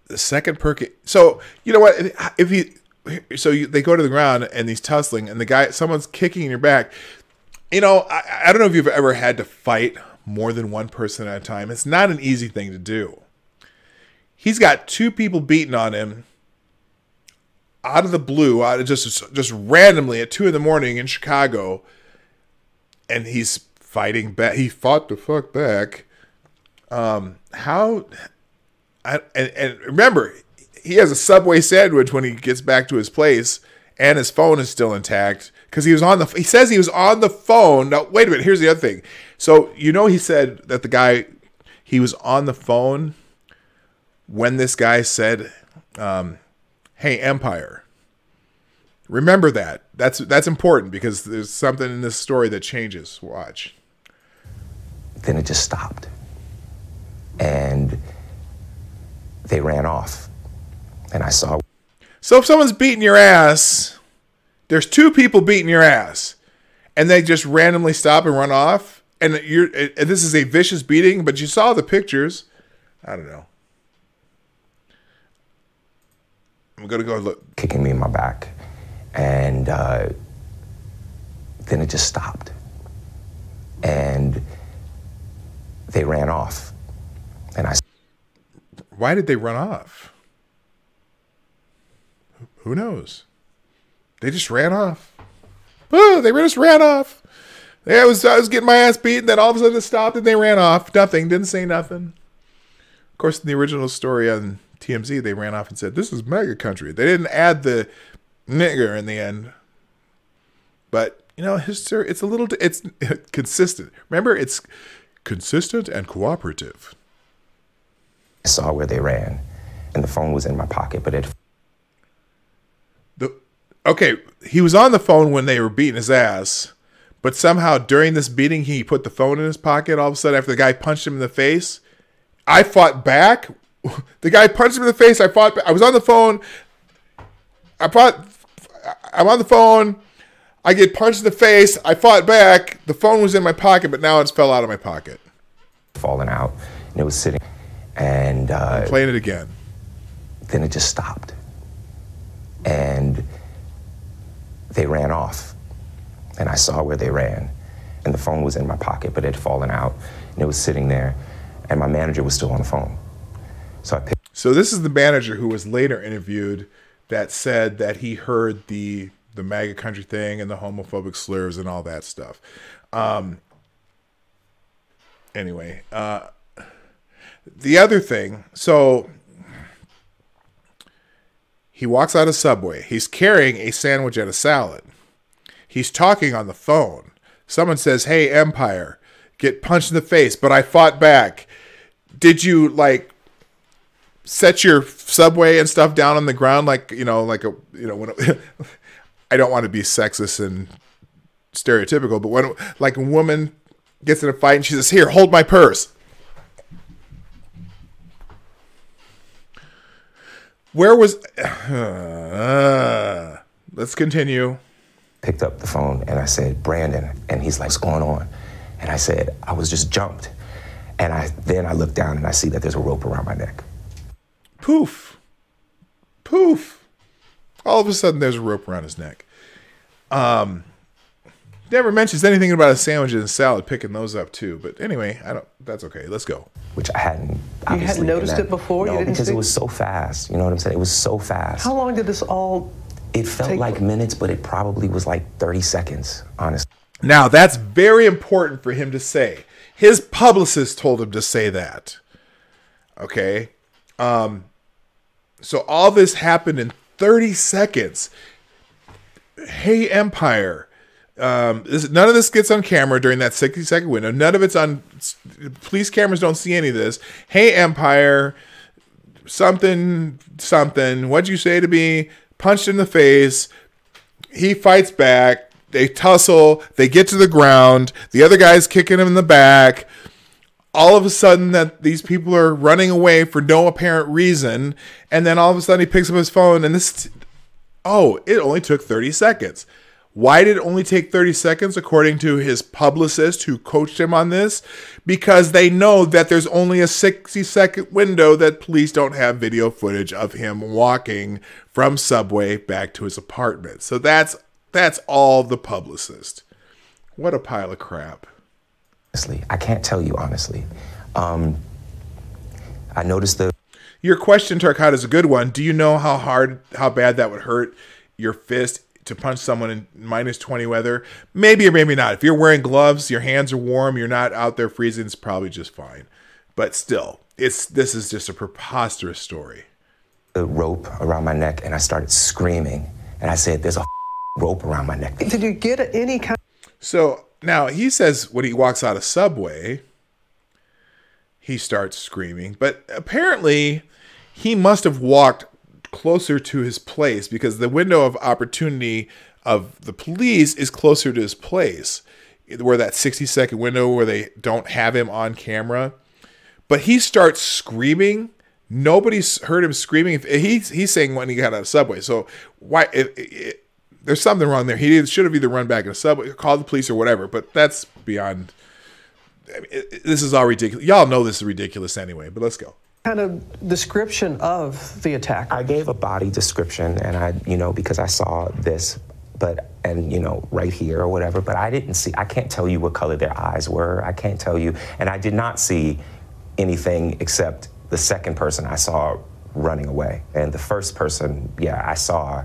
the second perk. So you know what? If they go to the ground and he's tussling, and someone's kicking in your back. You know, I don't know if you've ever had to fight more than one person at a time. It's not an easy thing to do. He's got two people beating on him out of the blue, just randomly at 2 a.m. in Chicago, and he's fighting back. He fought the fuck back. And remember, he has a Subway sandwich when he gets back to his place, and his phone is still intact because he was on the. He says he was on the phone. Now wait a minute. Here's the other thing. So he said that he was on the phone when this guy said, "Hey, Empire." Remember that. That's important because there's something in this story that changes. Watch. Then it just stopped, and they ran off, and I saw. So if someone's beating your ass, there's two people beating your ass, and they just randomly stop and run off, and this is a vicious beating, but you saw the pictures. I don't know. I'm gonna go look. Kicking me in my back, and then it just stopped, and they ran off, and I. Why did they run off? Who knows? They just ran off. Oh, they just ran off. I was getting my ass beaten, then all of a sudden it stopped and they ran off. Nothing, didn't say nothing. Of course, in the original story on TMZ, they ran off and said, "This is MAGA country." They didn't add the nigger in the end. But, it's consistent. Remember, it's consistent and cooperative. I saw where they ran, and the phone was in my pocket, but okay, he was on the phone when they were beating his ass, but somehow during this beating, he put the phone in his pocket. All of a sudden, after the guy punched him in the face, I fought back. The guy punched him in the face. I fought back. I was on the phone. I'm on the phone. I get punched in the face. I fought back. The phone was in my pocket, but now it's fell out of my pocket. Falling out, and it was sitting. And I'm playing it again. Then it just stopped, and they ran off, and I saw where they ran, and the phone was in my pocket, but it had fallen out, and it was sitting there, and my manager was still on the phone. So this is the manager who was later interviewed that said that he heard the MAGA country thing and the homophobic slurs and all that stuff. Anyway. The other thing, so he walks out of Subway. He's carrying a sandwich and a salad. He's talking on the phone. Someone says, "Hey, Empire," get punched in the face, but I fought back. Did you set your Subway and stuff down on the ground when I don't want to be sexist and stereotypical, but when a woman gets in a fight and she says, "Here, hold my purse." Where was... let's continue. Picked up the phone and I said, Brandon, and he's like, what's going on? And I said, I was just jumped. And then I look down and I see that there's a rope around my neck. Poof. Poof. All of a sudden there's a rope around his neck. Never mentions anything about a sandwich and a salad, picking those up too. But anyway, that's okay. Let's go. Which I hadn't. You hadn't noticed it before? No, you didn't because see? It was so fast. You know what I'm saying? It was so fast. How long did this all It felt like minutes, but it probably was like 30 seconds, honestly. Now, that's very important for him to say. His publicist told him to say that. Okay? So all this happened in 30 seconds. Hey, Empire. None of this gets on camera during that 60-second window. None of it's on... Police cameras don't see any of this. Hey, Empire. Something. What'd you say to me? Punched in the face. He fights back. They tussle. They get to the ground. The other guy's kicking him in the back. All of a sudden that these people are running away for no apparent reason. And then all of a sudden he picks up his phone and this... Oh, it only took 30 seconds. Why did it only take 30 seconds according to his publicist who coached him on this? Because they know that there's only a 60-second window that police don't have video footage of him walking from Subway back to his apartment. So that's all the publicist. What a pile of crap. Honestly, I can't tell you honestly. I noticed Your question, Tarkat, is a good one. Do you know how bad that would hurt your fist to punch someone in -20 weather? Maybe or maybe not. If you're wearing gloves, your hands are warm, you're not out there freezing, it's probably just fine. But still, this is just a preposterous story. The rope around my neck and I started screaming and I said, there's a rope around my neck. Did you get any kind? So now he says when he walks out of Subway, he starts screaming, but apparently he must have walked closer to his place because the window of opportunity of the police is closer to his place, where that 60-second window where they don't have him on camera. But he starts screaming. Nobody's heard him screaming. He's saying when he got out of Subway. So why? There's something wrong there. He should have either run back in a Subway, called the police or whatever. But that's beyond. I mean, this is all ridiculous. Y'all know this is ridiculous anyway. But let's go. Kind of description of the attacker? I gave a body description and I, because I saw this, right here or whatever, but I didn't see, I can't tell you what color their eyes were. I can't tell you. And I did not see anything except the second person I saw running away. And the first person, I saw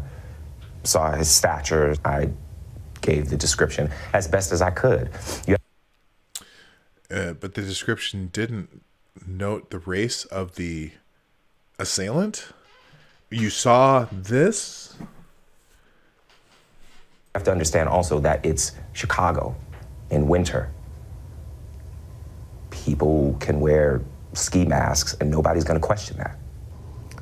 his stature. I gave the description as best as I could. But the description didn't note the race of the assailant. You saw this? You have to understand also that it's Chicago in winter. People can wear ski masks and nobody's going to question that.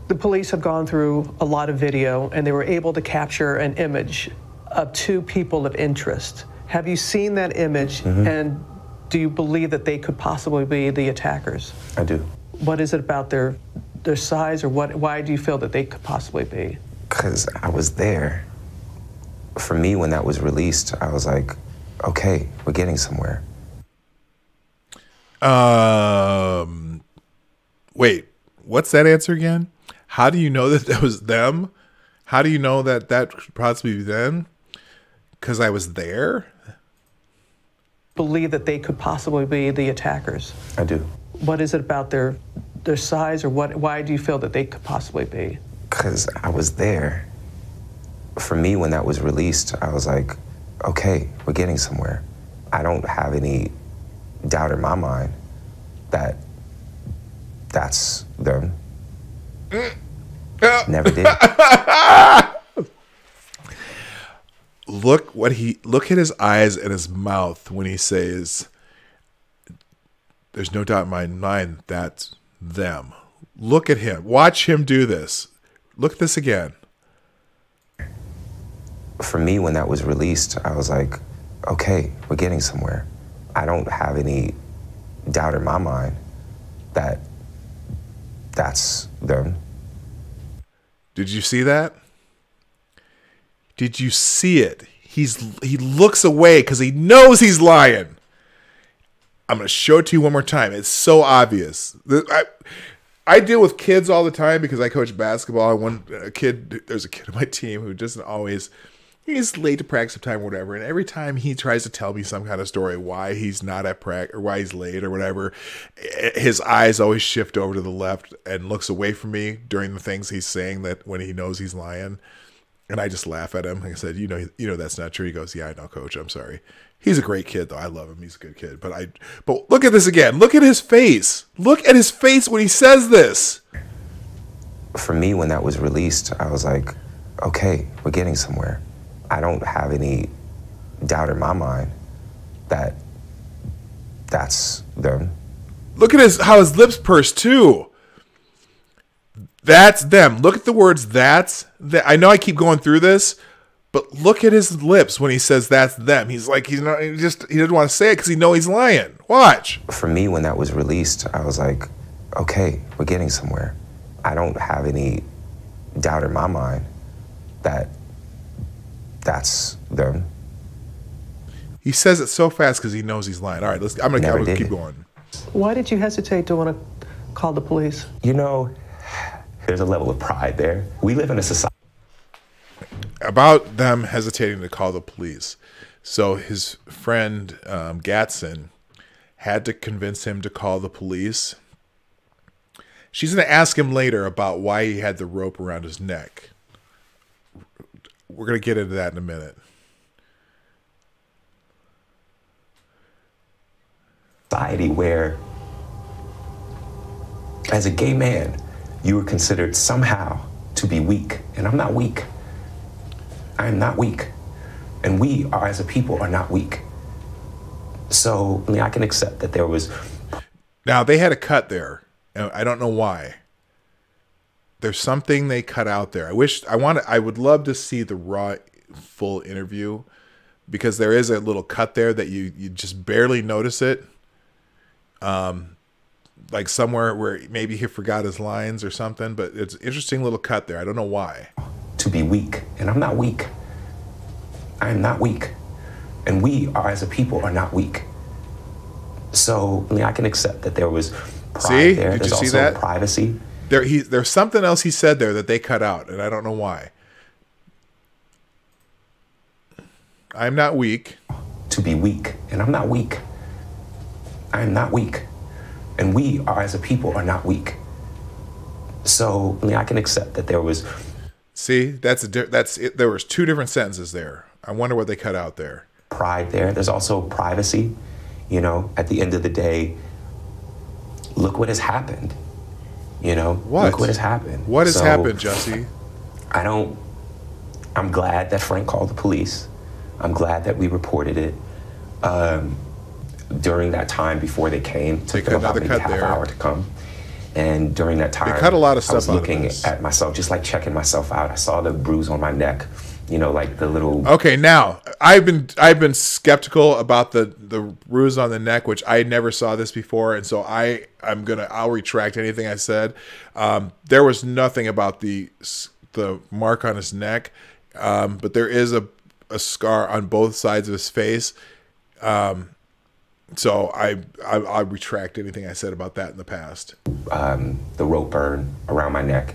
The police have gone through a lot of video and they were able to capture an image of two people of interest. Have you seen that image? Mm-hmm. And do you believe that they could possibly be the attackers? I do. What is it about their size, or why do you feel that they could possibly be? Because I was there. For me, when that was released, I was like, okay, we're getting somewhere. Wait, what's that answer again? How do you know that was them? How do you know that could possibly be them? Because I was there? Believe that they could possibly be the attackers? I do. What is it about their size, or why do you feel that they could possibly be? Because I was there. For me, when that was released, I was like, okay, we're getting somewhere. I don't have any doubt in my mind that that's them. Never did. Look at his eyes and his mouth when he says, there's no doubt in my mind that's them. Look at him. Watch him do this. Look at this again. For me, when that was released, I was like, okay, we're getting somewhere. I don't have any doubt in my mind that that's them. Did you see that? Did you see it? he looks away because he knows he's lying. I'm going to show it to you one more time. It's so obvious. I deal with kids all the time because I coach basketball. There's a kid on my team who doesn't always, he's late to practice time or whatever. And every time he tries to tell me some kind of story why he's not at practice or why he's late or whatever, his eyes always shift over to the left and looks away from me during the things he's saying that when he knows he's lying. And I just laugh at him. Like I said, you know that's not true. He goes, yeah, I know, coach. I'm sorry. He's a great kid, though. I love him. He's a good kid. But look at this again. Look at his face. Look at his face when he says this. For me, when that was released, I was like, okay, we're getting somewhere. I don't have any doubt in my mind that that's them. Look at how his lips purse, too. That's them. Look at the words, that's them. I know I keep going through this, but look at his lips when he says that's them. He's like, he doesn't want to say it because he knows he's lying. Watch. For me, when that was released, I was like, okay, we're getting somewhere. I don't have any doubt in my mind that that's them. He says it so fast because he knows he's lying. All right, I'm gonna keep going. Why did you hesitate to want to call the police? You know, there's a level of pride there. We live in a society. About them hesitating to call the police. So his friend Gatson had to convince him to call the police. She's going to ask him later about why he had the rope around his neck. We're going to get into that in a minute. Society where, as a gay man, you were considered somehow to be weak. And I'm not weak. I am not weak. And we are, as a people, are not weak. So, I mean, I can accept that there was... Now, they had a cut there. I don't know why. There's something they cut out there. I would love to see the raw, full interview, because there is a little cut there that you just barely notice it. Like somewhere where maybe he forgot his lines or something, but it's an interesting little cut there. I don't know why. To be weak, and I'm not weak. I am not weak. And we are, as a people, are not weak. So, I mean, I can accept that there was pride there. Did There's you see also that? Privacy. There's something else he said there that they cut out, and I don't know why. I'm not weak. To be weak, and I'm not weak. I am not weak. And we are, as a people, are not weak. So, I mean, I can accept that there was... See, that's it. There was two different sentences there. I wonder what they cut out there. Pride there. There's also privacy. You know, at the end of the day, look what has happened. You know, what? Look what has happened. What has happened, Jussie? I'm glad that Frank called the police. I'm glad that we reported it. During that time before they came, it took them about maybe half hour to come. And during that time, they cut a lot of stuff I was out looking of this. at myself, just like checking myself out. I saw the bruise on my neck, you know, like the little... Okay, now, I've been skeptical about the bruise on the neck, which I never saw this before, and so I'll retract anything I said. There was nothing about the mark on his neck, but there is a scar on both sides of his face. So I retract anything I said about that in the past. The rope burn around my neck,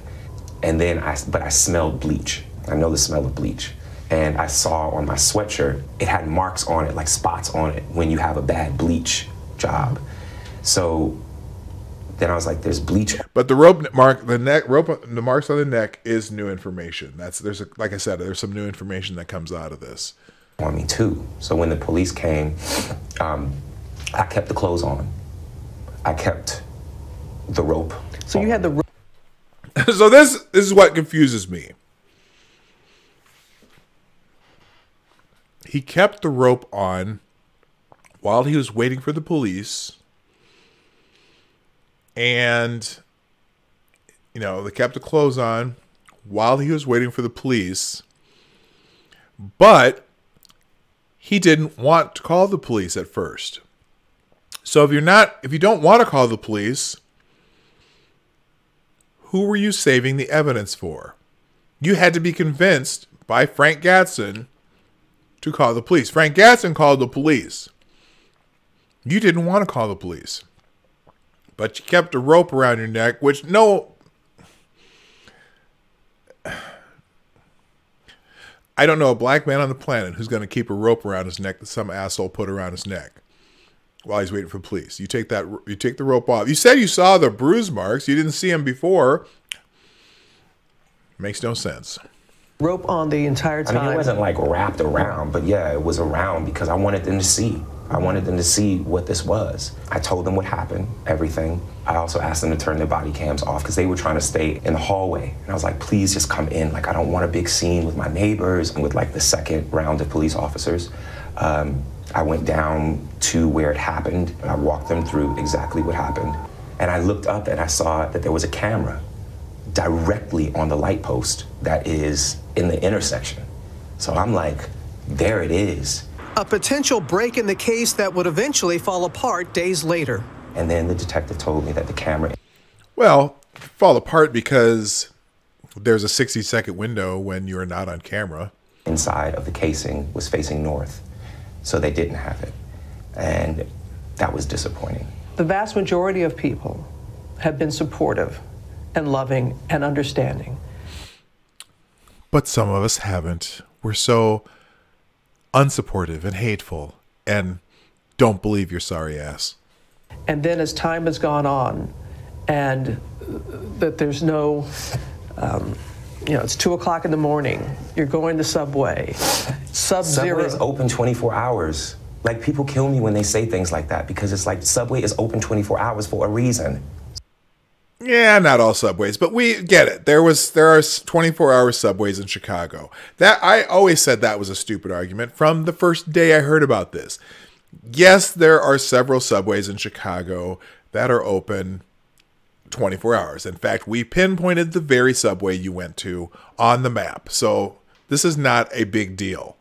and then I smelled bleach. I know the smell of bleach, and I saw on my sweatshirt it had marks on it, like spots on it, when you have a bad bleach job. So then I was like, "There's bleach." But the the marks on the neck is new information. Like I said, there's some new information that comes out of this. On me too. So when the police came, I kept the clothes on. I kept the rope. So you had the rope. So this is what confuses me. He kept the rope on while he was waiting for the police. And, you know, they kept the clothes on while he was waiting for the police. But he didn't want to call the police at first. So if you don't want to call the police, who were you saving the evidence for? You had to be convinced by Frank Gatson to call the police. Frank Gatson called the police. You didn't want to call the police. But you kept a rope around your neck, which I don't know a black man on the planet who's going to keep a rope around his neck that some asshole put around his neck while he's waiting for police. You take the rope off. You said you saw the bruise marks. You didn't see him before. Makes no sense. Rope on the entire time. I mean, it wasn't like wrapped around, but yeah, it was around because I wanted them to see. I wanted them to see what this was. I told them what happened, everything. I also asked them to turn their body cams off because they were trying to stay in the hallway. And I was like, please just come in. Like, I don't want a big scene with my neighbors and with like the second round of police officers. I went down to where it happened and I walked them through exactly what happened. And I looked up and I saw that there was a camera directly on the light post that is in the intersection. So I'm like, there it is. A potential break in the case that would eventually fall apart days later. And then the detective told me that the camera... Well, fall apart because there's a 60-second window when you're not on camera. Inside of the casing was facing north, so they didn't have it. And that was disappointing. The vast majority of people have been supportive and loving and understanding. But some of us haven't. We're so unsupportive and hateful and don't believe your sorry ass. And then as time has gone on and that there's no, it's 2 o'clock in the morning, you're going to Subway, Sub-Zero. Subway is open 24 hours. Like, people kill me when they say things like that because it's like Subway is open 24 hours for a reason. Yeah, not all Subways, but we get it. There are 24-hour Subways in Chicago. That I always said that was a stupid argument from the first day I heard about this. Yes, there are several Subways in Chicago that are open 24 hours. In fact, we pinpointed the very Subway you went to on the map. So this is not a big deal.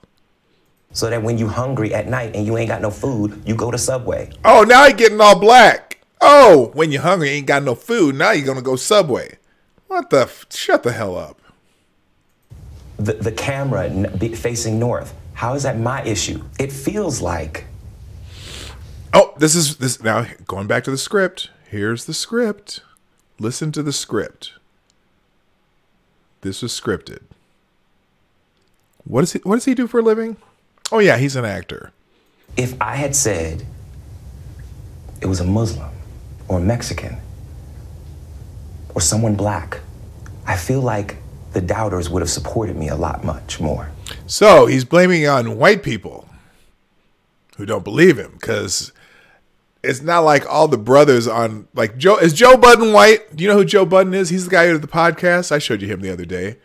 So that when you're hungry at night and you ain't got no food, you go to Subway. Oh, now you're getting all black. Oh, when you're hungry, ain't got no food. Now you're going to go Subway. What the? Shut the hell up. The camera facing north. How is that my issue? It feels like. Oh, this now going back to the script. Here's the script. Listen to the script. This was scripted. What does he do for a living? Oh yeah, he's an actor. If I had said it was a Muslim or Mexican or someone black, I feel like the doubters would have supported me a lot much more. So he's blaming on white people who don't believe him because it's not like all the brothers on like Joe. Is Joe Budden white? Do you know who Joe Budden is? He's the guy who did the podcast. I showed you him the other day.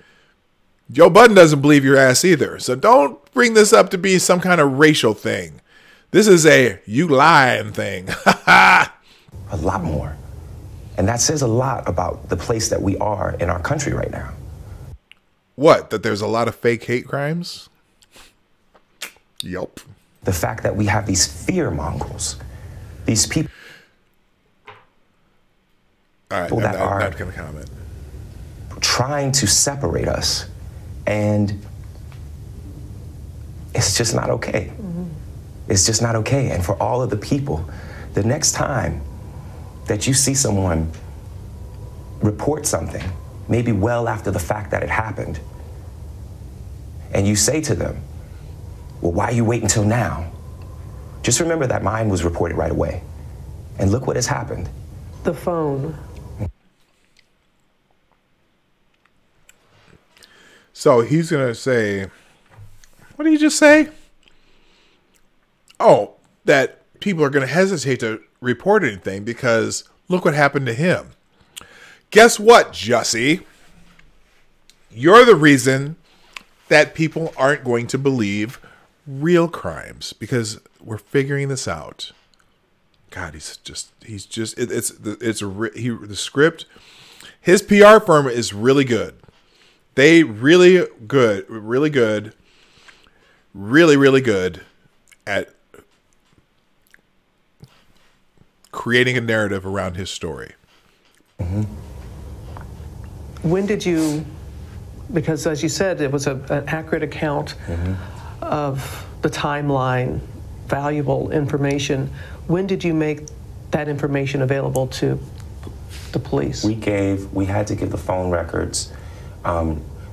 Joe Budden doesn't believe your ass either. So don't bring this up to be some kind of racial thing. This is a you lying thing. A lot more. And that says a lot about the place that we are in our country right now. What? That there's a lot of fake hate crimes? Yup. The fact that we have these fear mongrels, these people. All right, that are not going to comment. Trying to separate us. And it's just not okay. Mm-hmm. It's just not okay. And for all of the people, the next time that you see someone report something, maybe well after the fact that it happened, and you say to them, well, why are you waiting until now? Just remember that mine was reported right away. And look what has happened. The phone. So he's going to say, what did he just say? Oh, that people are going to hesitate to report anything because look what happened to him. Guess what, Jussie? You're the reason that people aren't going to believe real crimes because we're figuring this out. God, the script, his PR firm is really good. They really good at creating a narrative around his story. Mm-hmm. When did you, because as you said, it was an accurate account of the timeline, valuable information. When did you make that information available to the police? We had to give the phone records,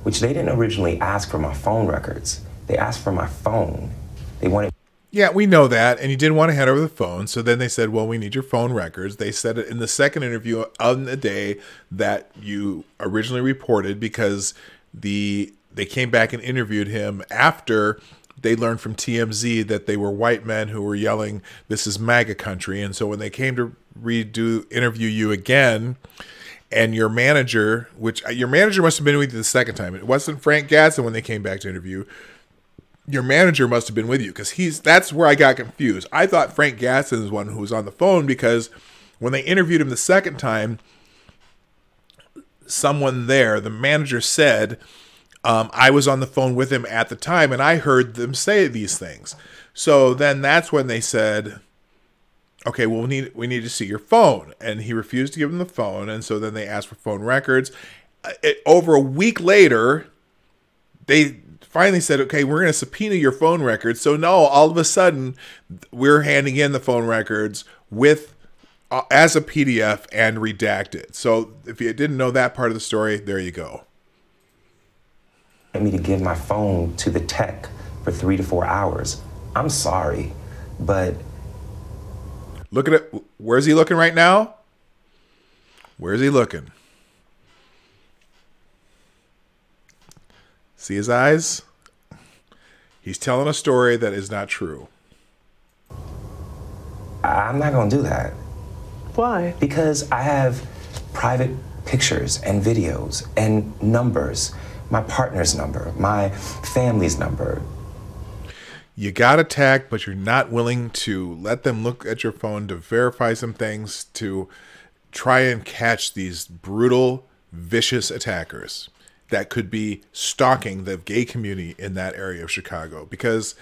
which they didn't originally ask for my phone records. They asked for my phone. They wanted. Yeah, we know that, and you didn't want to hand over the phone, so then they said, well, we need your phone records. They said it in the second interview on the day that you originally reported, because they came back and interviewed him after they learned from TMZ that they were white men who were yelling, "This is MAGA country." And so when they came to interview you again, and your manager must have been with you the second time. It wasn't Frank Gatson when they came back to interview. Your manager must have been with you, because that's where I got confused. I thought Frank Gatson is one who was on the phone, because when they interviewed him the second time, someone there, the manager, said, I was on the phone with him at the time and I heard them say these things. So then that's when they said, okay, well, we need to see your phone. And he refused to give them the phone. And so then they asked for phone records. Over a week later, they finally said, okay, we're going to subpoena your phone records. So no, all of a sudden, we're handing in the phone records with as a PDF and redacted. So if you didn't know that part of the story, there you go. Me to give my phone to the tech for 3 to 4 hours. I'm sorry, but look at it. Where's he looking right now? Where's he looking? See his eyes? He's telling a story that is not true. I'm not gonna do that. Why? Because I have private pictures and videos and numbers. My partner's number, my family's number. You got attacked, but you're not willing to let them look at your phone to verify some things, to try and catch these brutal, vicious attackers that could be stalking the gay community in that area of Chicago. Because,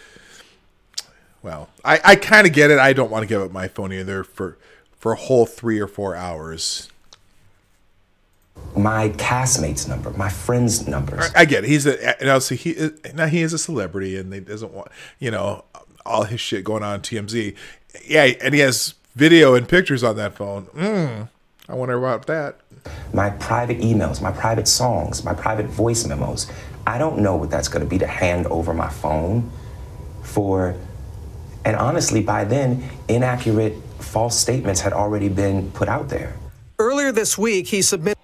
well, I kind of get it. I don't want to give up my phone either for a whole 3 or 4 hours. My castmate's number, my friend's numbers. I get it. He is a celebrity, and he doesn't want, all his shit going on TMZ. Yeah, and he has video and pictures on that phone. I wonder about that. My private emails, my private songs, my private voice memos. I don't know what that's going to be to hand over my phone for. And honestly, by then, inaccurate, false statements had already been put out there. Earlier this week, he submitted.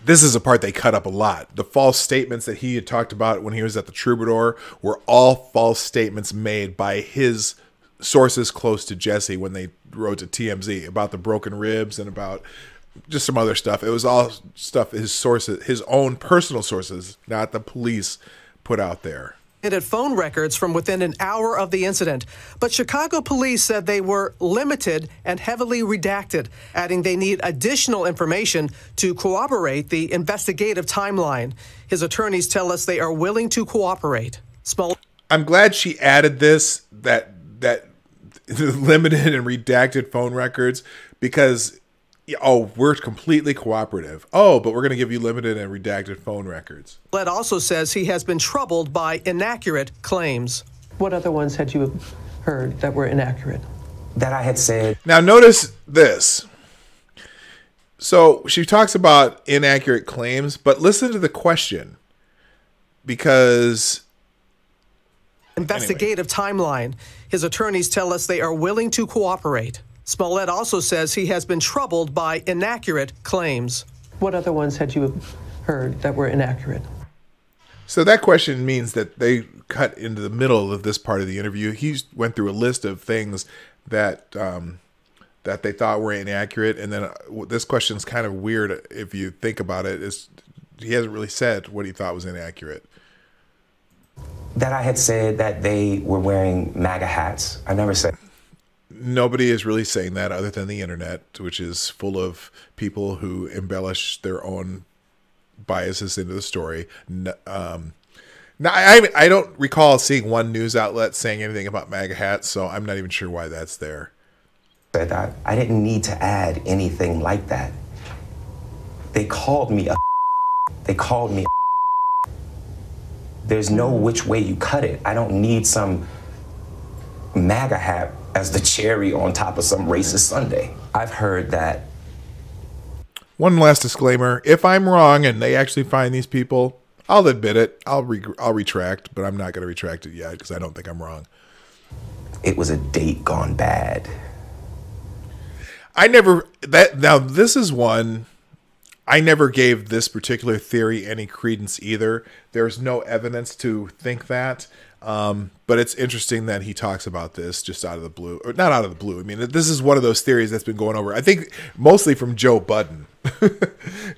This is a part they cut up a lot. The false statements that he had talked about when he was at the Troubadour were all false statements made by his sources close to Jussie when they wrote to TMZ about the broken ribs and about just some other stuff. It was all stuff his sources, his own personal sources, not the police, put out there. At phone records from within an hour of the incident, but Chicago police said they were limited and heavily redacted, adding they need additional information to corroborate the investigative timeline. His attorneys tell us they are willing to cooperate. I'm glad she added this, that limited and redacted phone records, because we're completely cooperative. But we're going to give you limited and redacted phone records. Led also says he has been troubled by inaccurate claims. What other ones had you heard that were inaccurate? That I had said. Now notice this. So she talks about inaccurate claims, but listen to the question, because investigative timeline. His attorneys tell us they are willing to cooperate. Smollett also says he has been troubled by inaccurate claims. What other ones had you heard that were inaccurate? So that question means that they cut into the middle of this part of the interview. He went through a list of things that that they thought were inaccurate, and then this question's kind of weird if you think about it. He hasn't really said what he thought was inaccurate. That I had said that they were wearing MAGA hats. I never said. Nobody is really saying that other than the internet, which is full of people who embellish their own biases into the story. Now, I don't recall seeing one news outlet saying anything about MAGA hats, so I'm not even sure why that's there. I didn't need to add anything like that. They called me a. They called me. There's no which way you cut it. I don't need some MAGA hat as the cherry on top of some racist sundae. I've heard that. One last disclaimer. If I'm wrong and they actually find these people, I'll admit it. I'll retract, but I'm not going to retract it yet because I don't think I'm wrong. It was a date gone bad. Now this is one, I never gave this particular theory any credence either. There's no evidence to think that. But it's interesting that he talks about this just out of the blue, or not out of the blue. I mean, this is one of those theories that's been going over, I think, mostly from Joe Budden.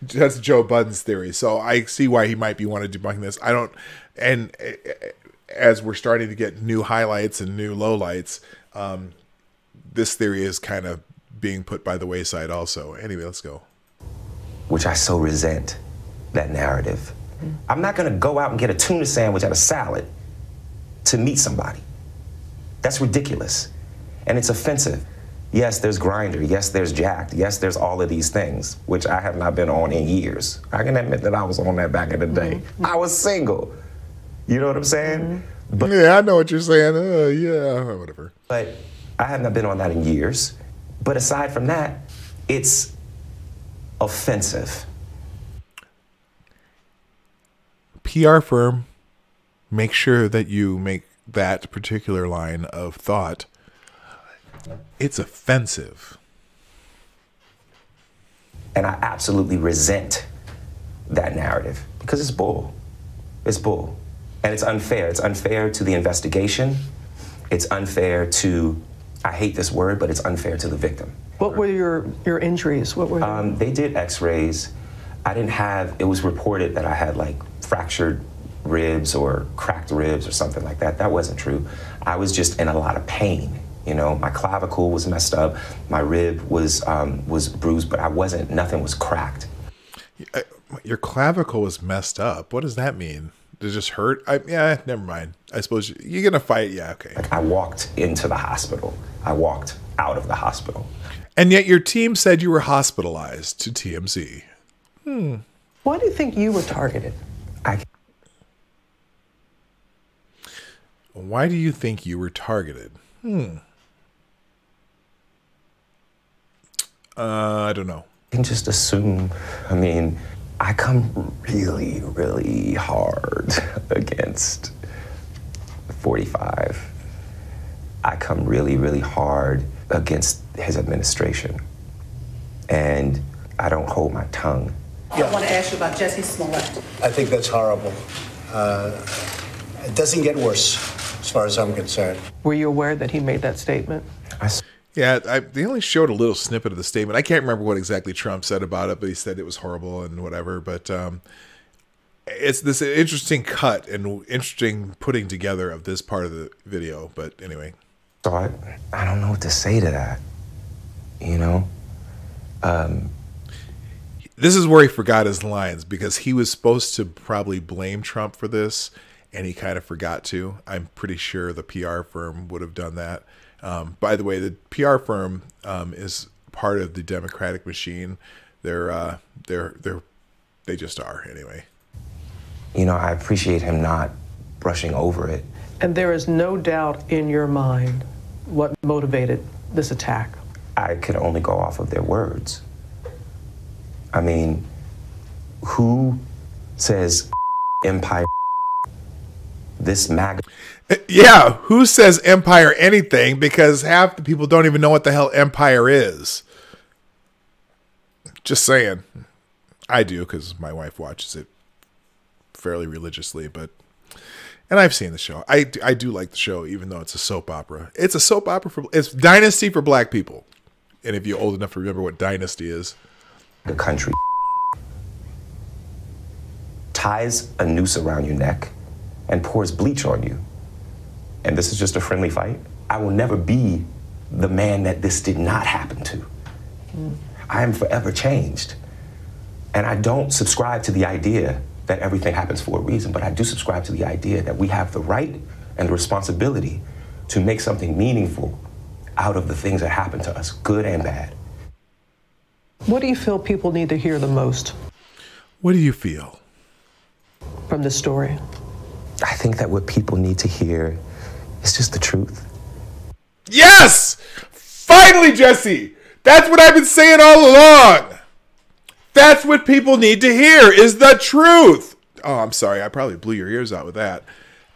That's Joe Budden's theory. So I see why he might be wanting to debunk this. And as we're starting to get new highlights and new lowlights, this theory is kind of being put by the wayside also. Anyway, let's go. Which I so resent, that narrative. I'm not gonna go out and get a tuna sandwich at a salad to meet somebody. That's ridiculous. And it's offensive. Yes, there's Grindr. Yes, there's Jacked. Yes, there's all of these things, which I have not been on in years. I can admit that I was on that back in the day. I was single. You know what I'm saying? But, yeah, I know what you're saying. Yeah, whatever. But I have not been on that in years. But aside from that, it's offensive. PR firm, make sure that you make that particular line of thought. It's offensive. And I absolutely resent that narrative because it's bull. It's bull. And it's unfair. It's unfair to the investigation. It's unfair to, I hate this word, but it's unfair to the victim. What were your injuries? What were they did x-rays. I didn't have, it was reported that I had like fractured ribs or cracked ribs or something like that. That wasn't true. I was just in a lot of pain. You know, my clavicle was messed up. My rib was bruised, but nothing was cracked. Your clavicle was messed up. What does that mean? Does it just hurt? Yeah, never mind. I suppose you're going to fight. Yeah, okay. Like I walked into the hospital. I walked out of the hospital. And yet your team said you were hospitalized to TMZ. Why do you think you were targeted? Why do you think you were targeted? I don't know. You can just assume. I mean, I come really, really hard against 45. I come really, really hard against his administration. And I don't hold my tongue. I want to ask you about Jussie Smollett. I think that's horrible. It doesn't get worse, as far as I'm concerned. Were you aware that he made that statement? Yeah, they only showed a little snippet of the statement. I can't remember what exactly Trump said about it, but he said it was horrible and whatever. But it's this interesting cut and interesting putting together of this part of the video. But anyway. So I don't know what to say to that, you know? This is where he forgot his lines because he was supposed to probably blame Trump for this, and he kind of forgot to. I'm pretty sure the PR firm would have done that. By the way, the PR firm is part of the Democratic machine. They just are anyway. You know, I appreciate him not brushing over it. And there is no doubt in your mind what motivated this attack. I could only go off of their words. I mean, who says empire? This MAGA. Yeah, who says empire anything? Because half the people don't even know what the hell empire is. Just saying. I do because my wife watches it fairly religiously, and I've seen the show. I do like the show, even though it's a soap opera. It's a soap opera it's Dynasty for black people. And if you're old enough to remember what Dynasty is. The country ties a noose around your neck and pours bleach on you. And this is just a friendly fight. I will never be the man that this did not happen to. I am forever changed. And I don't subscribe to the idea that everything happens for a reason, but I do subscribe to the idea that we have the right and the responsibility to make something meaningful out of the things that happen to us, good and bad. What do you feel people need to hear the most? What do you feel? From this story? I think that what people need to hear is just the truth. Yes! Finally, Jussie! That's what I've been saying all along! That's what people need to hear, is the truth! Oh, I'm sorry, I probably blew your ears out with that.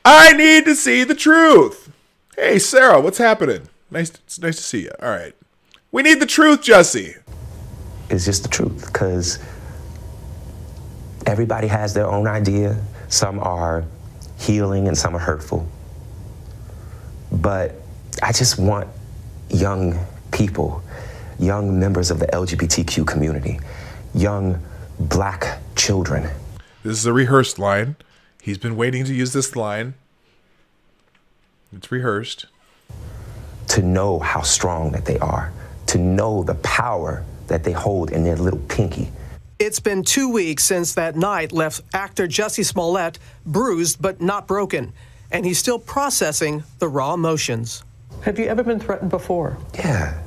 I need to see the truth! Hey, Sarah, what's happening? It's nice to see you. All right. We need the truth, Jussie. It's just the truth, because everybody has their own idea. Some are healing and some are hurtful. But I just want young people, young members of the LGBTQ community, young black children. This is a rehearsed line. He's been waiting to use this line. It's rehearsed. To know how strong that they are, to know the power that they hold in their little pinky. It's been 2 weeks since that night left actor Jussie Smollett bruised but not broken, and he's still processing the raw emotions. Have you ever been threatened before? Yeah.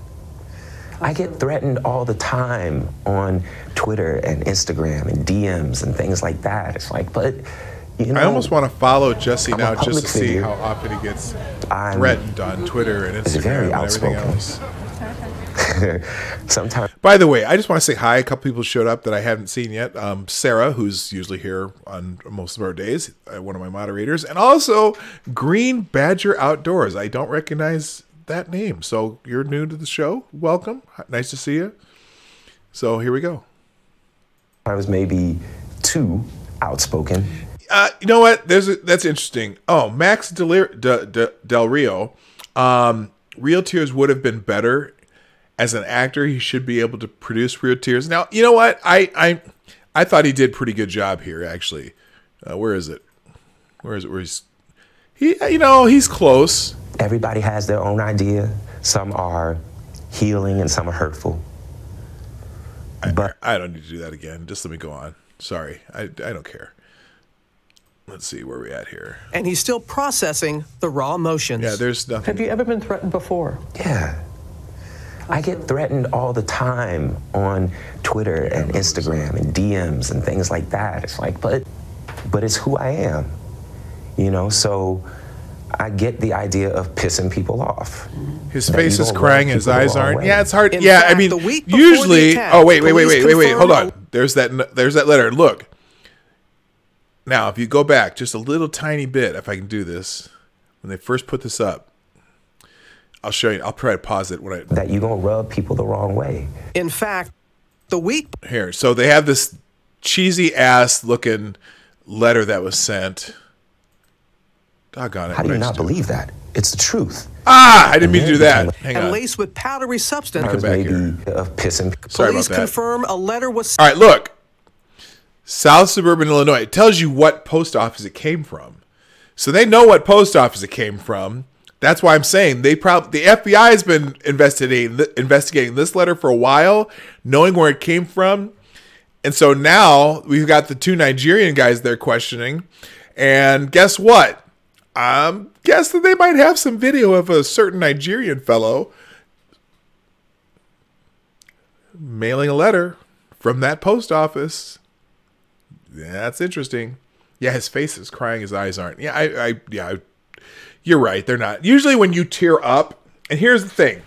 I get threatened all the time on Twitter and Instagram and DMs and things like that. It's like, but, you know, I almost want to follow Jussie I'm a now just public to see figure. how often he gets threatened on Twitter and Instagram very and everything outspoken. else. Sometimes. By the way, I just want to say hi. A couple people showed up that I haven't seen yet. Sarah, who's usually here on most of our days, one of my moderators, and also Green Badger Outdoors. I don't recognize that name, so you're new to the show. Welcome. Nice to see you. So here we go. I was maybe too outspoken. You know what? That's interesting. Oh, Max Del Rio. Real Tears would have been better. As an actor, he should be able to produce Real Tears. Now, you know what? I thought he did a pretty good job here, actually. Where is it? Where he's close. Everybody has their own idea. Some are healing and some are hurtful. But I don't need to do that again. Just let me go on. Sorry. I don't care. Let's see where we're at here. And he's still processing the raw emotions. Yeah, there's nothing. Have you ever been threatened before? yeah. I get threatened all the time on Twitter and Instagram and DMs and things like that. It's like, but it's who I am, you know? So I get the idea of pissing people off. His That face you is gonna crying, rub his people the eyes wrong aren't. way. Yeah, it's hard. In Yeah, fact, I mean, the week before usually. the attack, Oh, wait. police Hold on. confirmed- There's that letter. Look. Now, if you go back just a little tiny bit, if I can do this, when they first put this up, I'll show you. I'll try to pause it when I. That you're gonna rub people the wrong way. In fact, the week Here. So they have this cheesy ass looking letter that was sent. Doggone it. How do what you did I not just do? believe that? It's the truth. I didn't mean to do that. Hang and on. laced with powdery substance, I was back maybe here. of pissing. Sorry police about that. confirm a letter was All right, look. South Suburban Illinois. It tells you what post office it came from. So they know what post office it came from. That's why I'm saying the FBI has been investigating this letter for a while, knowing where it came from. And so now we've got the two Nigerian guys they're questioning. And guess what? I'm guessing they might have some video of a certain Nigerian fellow mailing a letter from that post office. Yeah, that's interesting. Yeah, his face is crying, his eyes aren't. Yeah, you're right. They're not. Usually when you tear up, and here's the thing.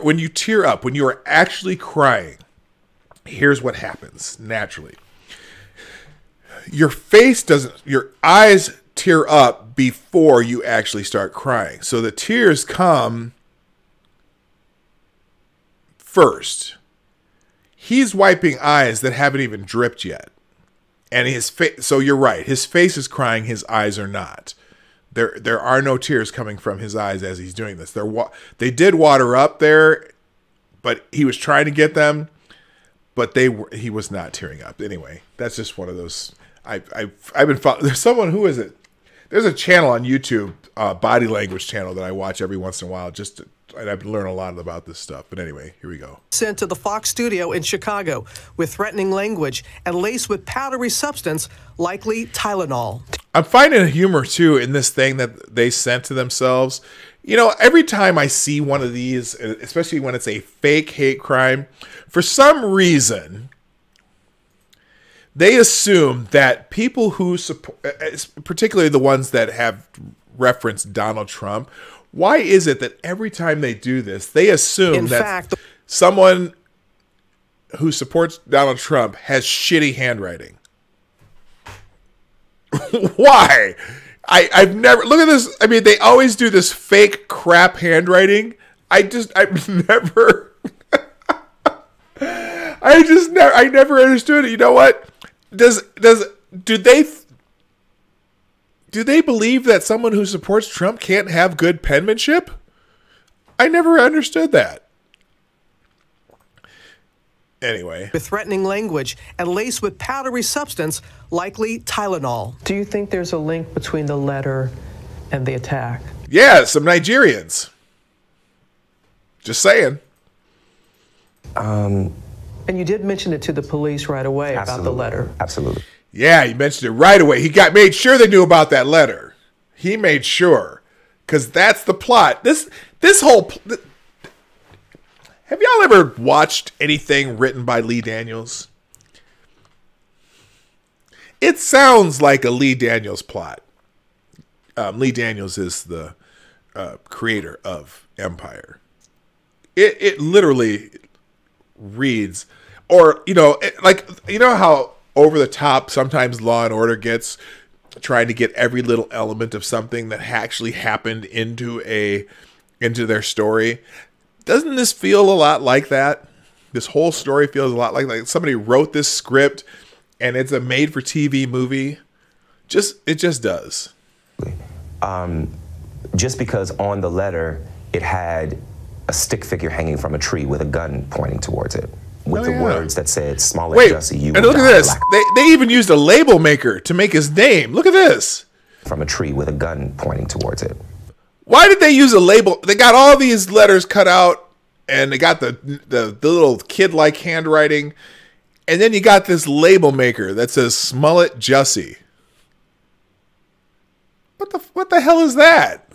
When you tear up, when you are actually crying, here's what happens naturally. Your eyes tear up before you actually start crying. So the tears come first. He's wiping eyes that haven't even dripped yet. And his face, so you're right. His face is crying, his eyes are not. There are no tears coming from his eyes as he's doing this. They did water up there, but he was trying to get them, but he was not tearing up. Anyway, that's just one of those. I've been following. There's someone, who is it? There's a channel on YouTube, body language channel, that I watch every once in a while, and I've been learning a lot about this stuff. But anyway, here we go. sent to the Fox studio in Chicago with threatening language and laced with powdery substance, likely Tylenol. I'm finding humor too in this thing that they sent to themselves. You know, every time I see one of these, especially when it's a fake hate crime, for some reason, they assume that people who support, particularly the ones that have referenced Donald Trump, why is it that every time they do this, they assume that someone who supports Donald Trump has shitty handwriting? Why? I've never, look at this. I mean, they always do this fake crap handwriting. I've never, I never understood it. You know what? Do they believe that someone who supports Trump can't have good penmanship? I never understood that. Anyway. With threatening language and laced with powdery substance, likely Tylenol. Do you think there's a link between the letter and the attack? Yeah, some Nigerians. Just saying. And you did mention it to the police right away about the letter. Absolutely. Yeah, he mentioned it right away. He made sure they knew about that letter. He made sure, because that's the plot. This whole. Have y'all ever watched anything written by Lee Daniels? It sounds like a Lee Daniels plot. Lee Daniels is the creator of Empire. It literally reads, or like how over the top sometimes Law and Order gets, trying to get every little element of something that actually happened into their story. Doesn't this feel a lot like that? This whole story feels a lot like somebody wrote this script and it's a made-for-TV movie. It just does. Just because on the letter it had a stick figure hanging from a tree with a gun pointing towards it, with the words that said, "Smollett, Jussie, you will die." And look at this. They even used a label maker to make his name. Look at this. From a tree with a gun pointing towards it. Why did they use a label? They got all these letters cut out, and they got the little kid-like handwriting, and then you got this label maker that says Smollett, Jussie. What the hell is that?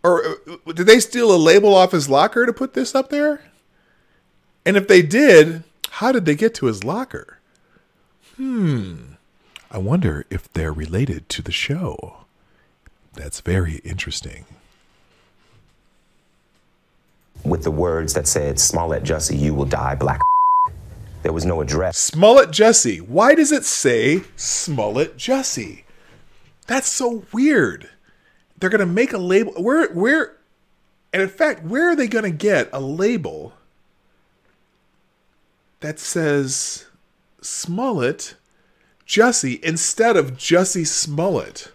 Or did they steal a label off his locker to put this up there? And if they did, how did they get to his locker? I wonder if they're related to the show. That's very interesting. With the words that said, "Smollett, Jussie, you will die, black." There was no address. Smollett, Jussie. Why does it say Smollett, Jussie? That's so weird. They're going to make a label. And in fact, where are they going to get a label that says Smollett, Jussie, instead of Jussie Smollett?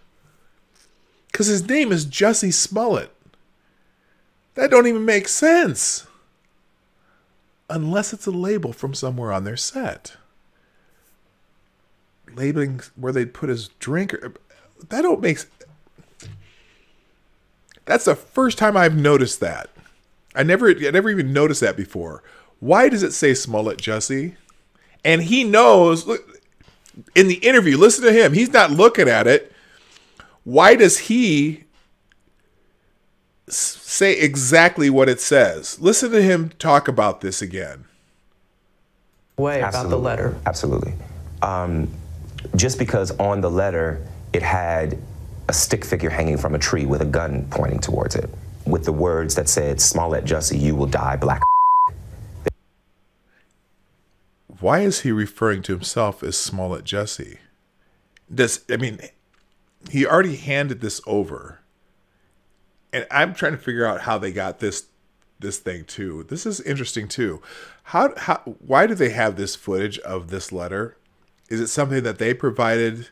Because his name is Jussie Smollett. That don't even make sense. Unless it's a label from somewhere on their set. Labeling where they'd put his drink. That don't make sense. That's the first time I've noticed that. I never even noticed that before. Why does it say Smollett, Jussie? And he knows. Look, in the interview, listen to him. He's not looking at it. Why does he say exactly what it says? Listen to him talk about this again. About the letter. Absolutely. Just because on the letter it had a stick figure hanging from a tree with a gun pointing towards it, with the words that said, "Smollett, Jussie, you will die, black." Why is he referring to himself as Smollett, Jussie? He already handed this over. And I'm trying to figure out how they got this thing too. This is interesting too. Why do they have this footage of this letter? Is it something that they provided?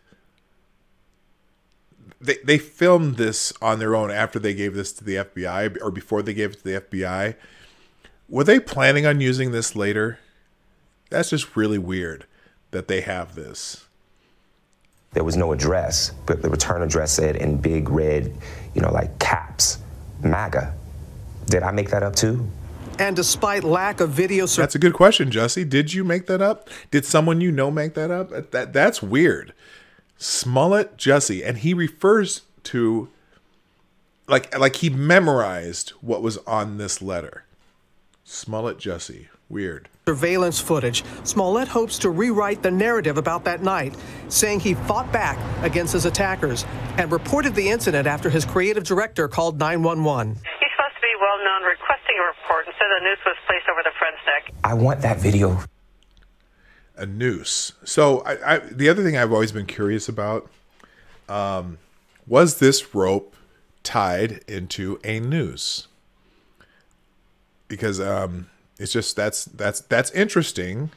They filmed this on their own after they gave this to the FBI, or before they gave it to the FBI. Were they planning on using this later? That's just really weird that they have this. There was no address, but the return address said in big red, like caps, MAGA. Did I make that up too? And despite lack of video... That's a good question, Jussie. Did you make that up? Did someone make that up? That's weird. Smollett, Jussie. And he refers to... Like he memorized what was on this letter. Smollett, Jussie. Weird. surveillance footage, Smollett hopes to rewrite the narrative about that night, saying he fought back against his attackers and reported the incident after his creative director called 911. He's supposed to be well known, requesting a report, and said a noose was placed over the friend's neck. I want that video. A noose. So the other thing I've always been curious about, was this rope tied into a noose? Because it's just that's interesting.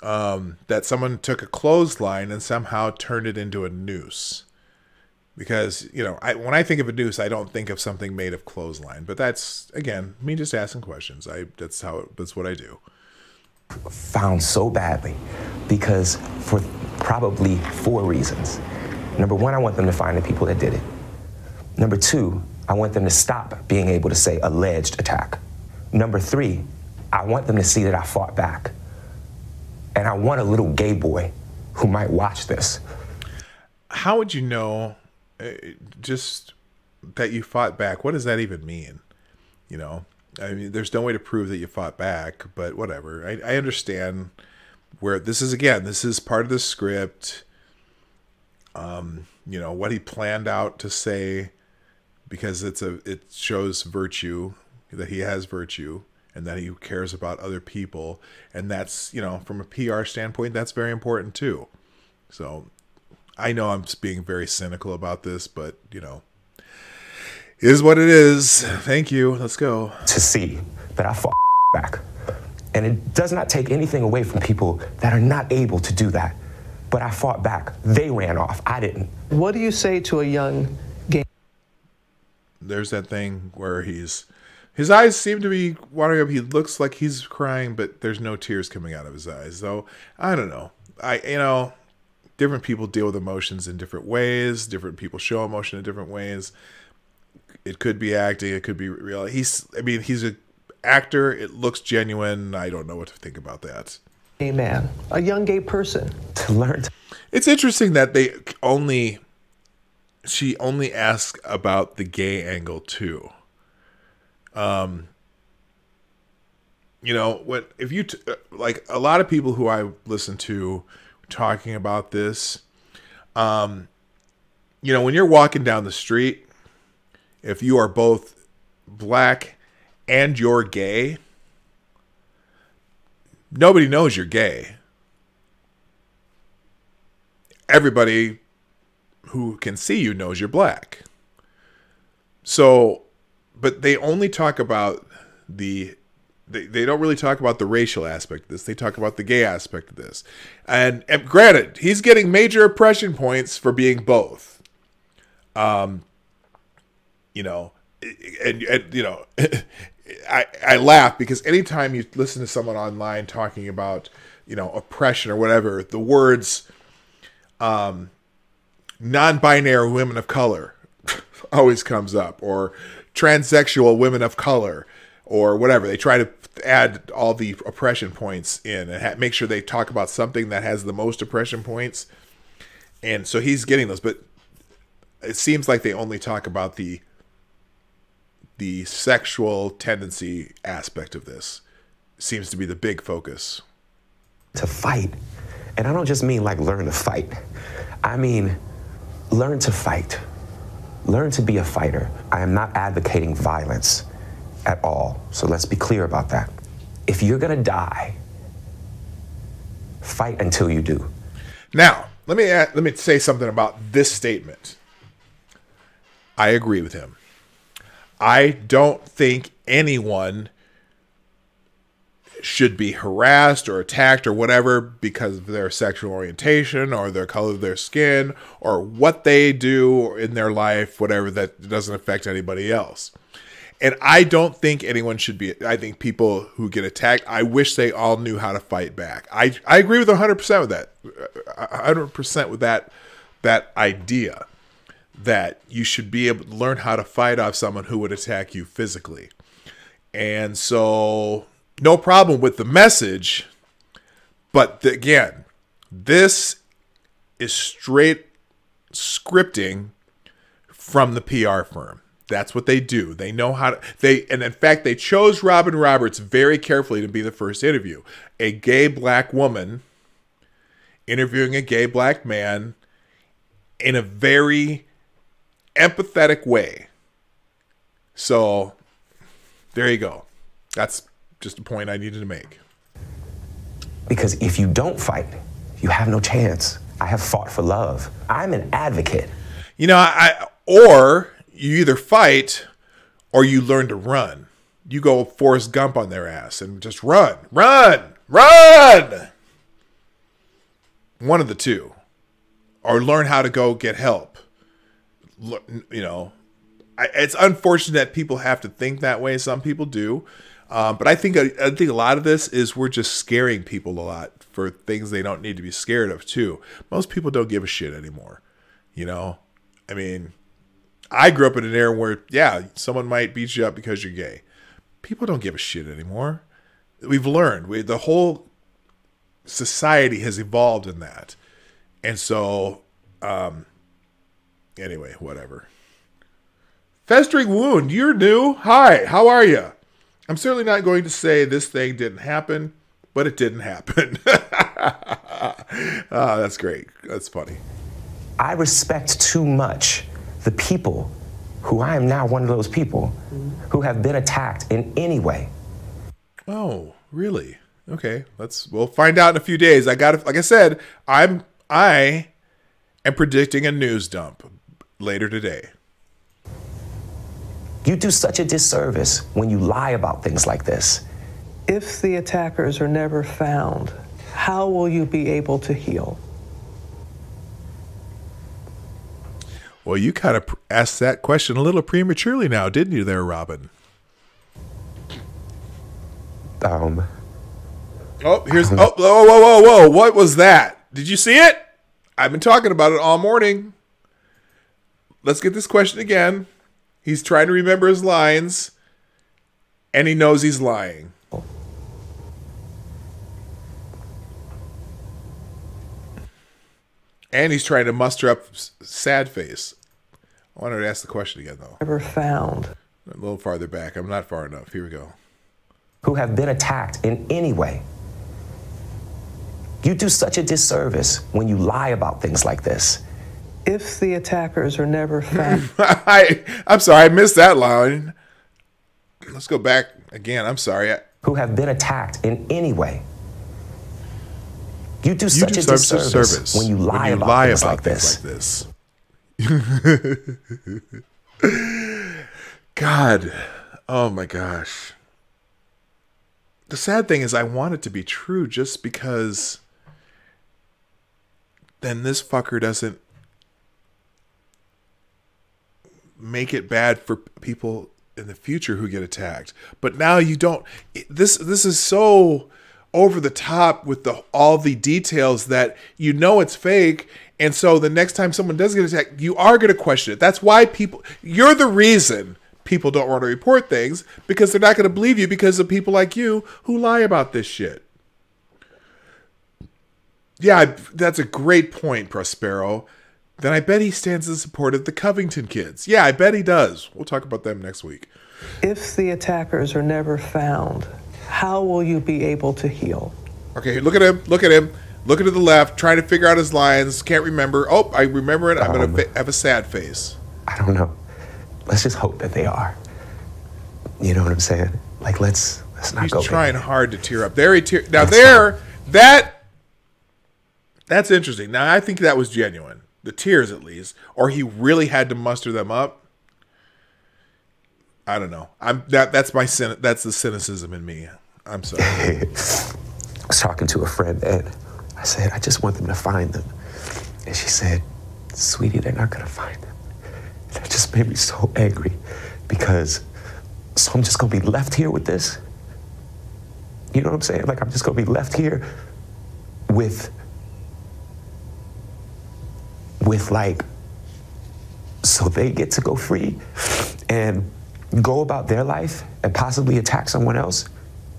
That someone took a clothesline and somehow turned it into a noose. Because, you know, when I think of a noose, I don't think of something made of clothesline. But that's, again, me just asking questions. That's what I do. Found so badly because for probably 4 reasons. Number one, I want them to find the people that did it. Number two, I want them to stop being able to say alleged attack. Number three, I want them to see that I fought back. And I want a little gay boy who might watch this. How would you know just that you fought back? What does that even mean? You know, I mean, there's no way to prove that you fought back, but whatever. I understand where this is. Again, this is part of the script. You know, what he planned out to say, because it shows virtue, that he has virtue and that he cares about other people. And that's, you know, from a PR standpoint, that's very important too. So I know I'm being very cynical about this, but, you know, it is what it is. Thank you. Let's go. To see that I fought back. And it does not take anything away from people that are not able to do that. But I fought back. They ran off. I didn't. What do you say to a young gay? There's that thing where his eyes seem to be watering up. He looks like he's crying, but there's no tears coming out of his eyes. So I don't know. You know, different people deal with emotions in different ways. Different people show emotion in different ways. It could be acting. It could be real. He's an actor. It looks genuine. I don't know what to think about that. Gay man, a young gay person. To learn. It's interesting that she only asks about the gay angle too. You know, if you like a lot of people who I listen to talking about this, you know, when you're walking down the street, if you are both black and you're gay, nobody knows you're gay. Everybody who can see you knows you're black. So, but they only talk about they don't really talk about the racial aspect of this. They talk about the gay aspect of this. And granted, he's getting major oppression points for being both. You know, and you know, I laugh because anytime you listen to someone online talking about, you know, oppression or whatever, the words non-binary women of color always comes up, or transsexual women of color, or whatever. They try to add all the oppression points in and make sure they talk about something that has the most oppression points. And so he's getting those, but it seems like they only talk about the sexual tendency aspect of this. Seems to be the big focus. To fight. And I don't just mean like learn to fight. I mean, learn to fight. Learn to be a fighter. I am not advocating violence at all. So let's be clear about that. If you're gonna die, fight until you do. Now, let me say something about this statement. I agree with him. I don't think anyone should be harassed or attacked or whatever because of their sexual orientation or their color of their skin or what they do in their life, whatever, that doesn't affect anybody else. And I don't think anyone should be, I think people who get attacked, I wish they all knew how to fight back. I agree with 100% with that. 100% with that idea that you should be able to learn how to fight off someone who would attack you physically. And so no problem with the message, but again, this is straight scripting from the PR firm. That's what they do. They know how to, and in fact, they chose Robin Roberts very carefully to be the first interview. A gay black woman interviewing a gay black man in a very empathetic way. So there you go. That's just a point I needed to make. Because if you don't fight, you have no chance. I have fought for love. I'm an advocate. You know, or you either fight or you learn to run. You go Forrest Gump on their ass and just run. One of the two. Or learn how to go get help. You know, it's unfortunate that people have to think that way. Some people do. But I think a lot of this is we're just scaring people a lot for things they don't need to be scared of too. Most people don't give a shit anymore. You know, I mean, I grew up in an era where, yeah, someone might beat you up because you're gay. People don't give a shit anymore. We've learned. The whole society has evolved in that. And so, anyway, whatever. Festering wound, you're new. Hi, how are you? I'm certainly not going to say this thing didn't happen, but it didn't happen. Oh, that's great. That's funny. I respect too much the people who I am now one of those people who have been attacked in any way. Oh, really? Okay, we'll find out in a few days. Like I said, I am predicting a news dump later today. You do such a disservice when you lie about things like this. If the attackers are never found, how will you be able to heal? Well, you kind of asked that question a little prematurely now, didn't you there, Robin? Oh, whoa. What was that? Did you see it? I've been talking about it all morning. Let's get this question again. He's trying to remember his lines, and he knows he's lying. And he's trying to muster up sad face. I wanted to ask the question again, though. Never found. A little farther back. I'm not far enough. Here we go. Who have been attacked in any way. You do such a disservice when you lie about things like this. If the attackers are never found. I'm sorry, I missed that line. Let's go back again. I'm sorry. Who have been attacked in any way. You do such a disservice when you lie about things like this. God. Oh my gosh. The sad thing is I want it to be true just because then this fucker doesn't make it bad for people in the future who get attacked. But now you don't. This is so over the top with all the details that you know it's fake. And so the next time someone does get attacked, you are going to question it. That's why you're the reason people don't want to report things, because they're not going to believe you because of people like you who lie about this shit. Yeah, that's a great point, Prospero. Then I bet he stands in support of the Covington kids. Yeah, I bet he does. We'll talk about them next week. If the attackers are never found, how will you be able to heal? Okay, look at him. Look at him. Looking to the left, trying to figure out his lines. Can't remember. Oh, I remember it. I'm going to have a sad face. I don't know. Let's just hope that they are. You know what I'm saying? Like, let's not go. He's trying hard to tear up. There he tear. Now that's interesting. Now I think that was genuine. The tears, at least, or he really had to muster them up. I don't know. That's the cynicism in me. I'm sorry. I was talking to a friend, and I said, I just want them to find them. And she said, sweetie, they're not going to find them. And that just made me so angry, because so I'm just going to be left here with this? You know what I'm saying? Like, I'm just going to be left here with like, so they get to go free and go about their life and possibly attack someone else,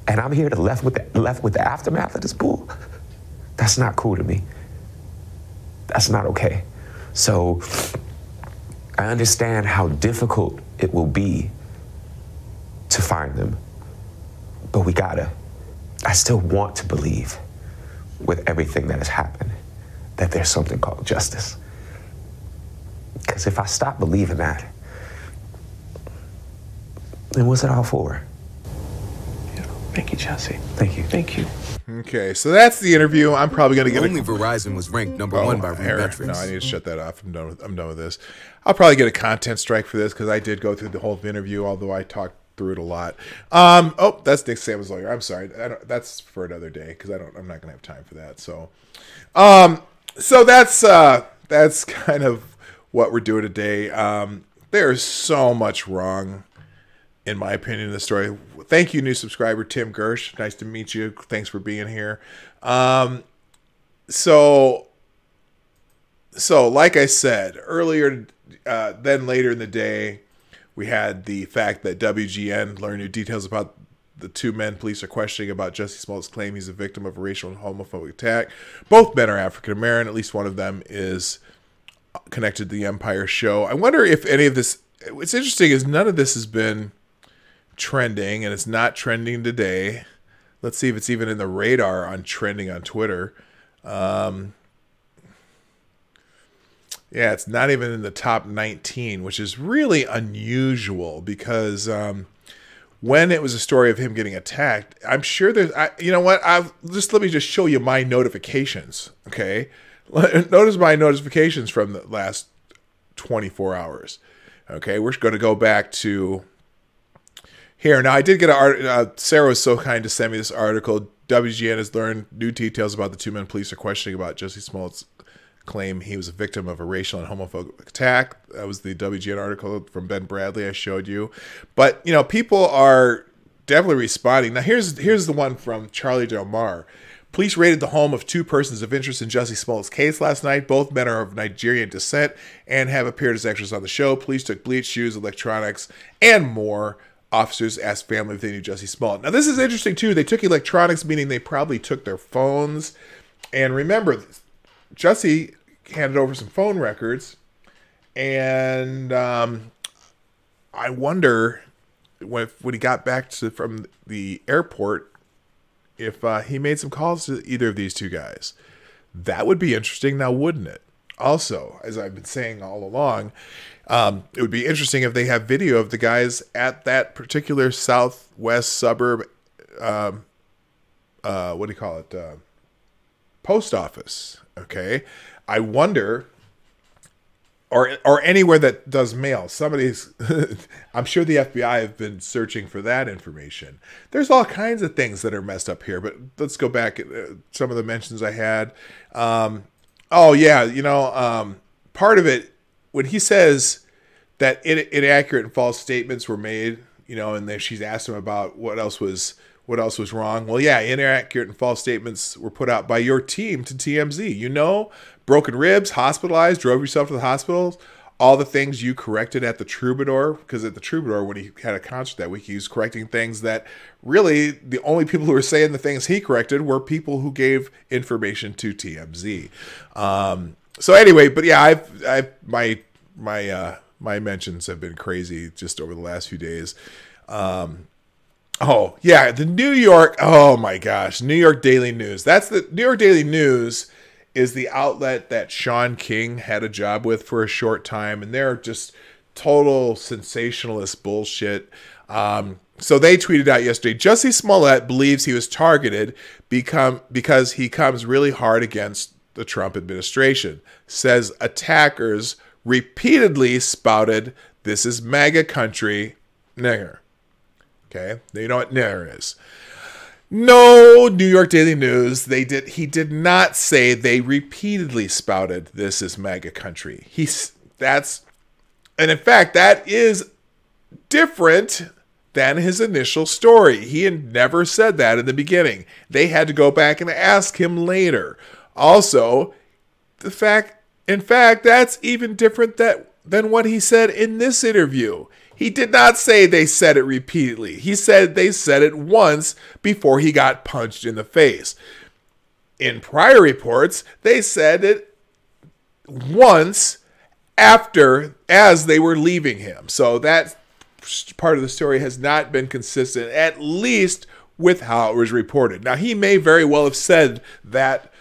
and I'm here left with the aftermath of this bull. That's not cool to me. That's not okay. So I understand how difficult it will be to find them. But we gotta. I still want to believe, with everything that has happened, that there's something called justice. Because if I stop believing that, then what's it all for? Yeah. Thank you, Jussie. Thank you. Thank you. Okay, so that's the interview. I'm probably going to get Only Verizon was ranked number one by RootMetrics. No, I need to shut that off. I'm done with this. I'll probably get a content strike for this because I did go through the whole interview, although I talked through it a lot. Oh, that's Nick Sammons' lawyer. I'm sorry. That's for another day because I'm not going to have time for that. So, so that's kind of what we're doing today. There's so much wrong, in my opinion, in the story. Thank you, new subscriber Tim Gersh. Nice to meet you. Thanks for being here. So like I said earlier, then later in the day, we had the fact that WGN learned new details about the two men police are questioning about Jussie Smollett's claim he's a victim of a racial and homophobic attack. Both men are African American. At least one of them is connected to the Empire show. I wonder if any of this. What's interesting is none of this has been trending, and it's not trending today. Let's see if it's even in the radar on trending on Twitter. Yeah, it's not even in the top 19, which is really unusual because when it was a story of him getting attacked, I'm sure there's, you know what? Let me just show you my notifications, okay? Notice my notifications from the last 24 hours, okay? We're going to go back to here. Now, I did get an article. Sarah was so kind to send me this article. WGN has learned new details about the two men police are questioning about Jussie Smollett's claim he was a victim of a racial and homophobic attack. That was the WGN article from Ben Bradley I showed you. But, you know, people are definitely responding. Now, here's the one from Charlie Del Mar. Police raided the home of two persons of interest in Jussie Smollett's case last night. Both men are of Nigerian descent and have appeared as extras on the show. Police took bleach, shoes, electronics, and more. Officers asked family if they knew Jussie Smollett. Now, this is interesting, too. They took electronics, meaning they probably took their phones. And remember, Jussie handed over some phone records, and I wonder when he got back from the airport if he made some calls to either of these two guys. That would be interesting now, wouldn't it? Also, as I've been saying all along, it would be interesting if they have video of the guys at that particular southwest suburb, what do you call it, post office. Okay, I wonder, or anywhere that does mail. Somebody's, I'm sure the FBI have been searching for that information. There's all kinds of things that are messed up here, but let's go back at some of the mentions I had. Oh yeah, you know, part of it, when he says that inaccurate and false statements were made, you know, and then she's asked him about what else was wrong. Well, yeah, inaccurate and false statements were put out by your team to TMZ. You know, broken ribs, hospitalized, drove yourself to the hospital, all the things you corrected at the Troubadour, because at the Troubadour, when he had a concert that week, he was correcting things that really the only people who were saying the things he corrected were people who gave information to TMZ. So anyway, but yeah, my mentions have been crazy just over the last few days. Oh, yeah, the New York, oh my gosh, New York Daily News. That's the New York Daily News is the outlet that Sean King had a job with for a short time, and they're just total sensationalist bullshit. So they tweeted out yesterday, Jussie Smollett believes he was targeted because he comes really hard against the Trump administration. Says attackers repeatedly spouted, "This is MAGA country, nigger." Okay, you know what nigger is. No, New York Daily News, he did not say they repeatedly spouted, "This is MAGA country." And in fact, that is different than his initial story. He had never said that in the beginning. They had to go back and ask him later. Also, in fact, that's even different than what he said in this interview. He did not say they said it repeatedly. He said they said it once before he got punched in the face. In prior reports, they said it once as they were leaving him. So that part of the story has not been consistent, at least with how it was reported. Now, he may very well have said that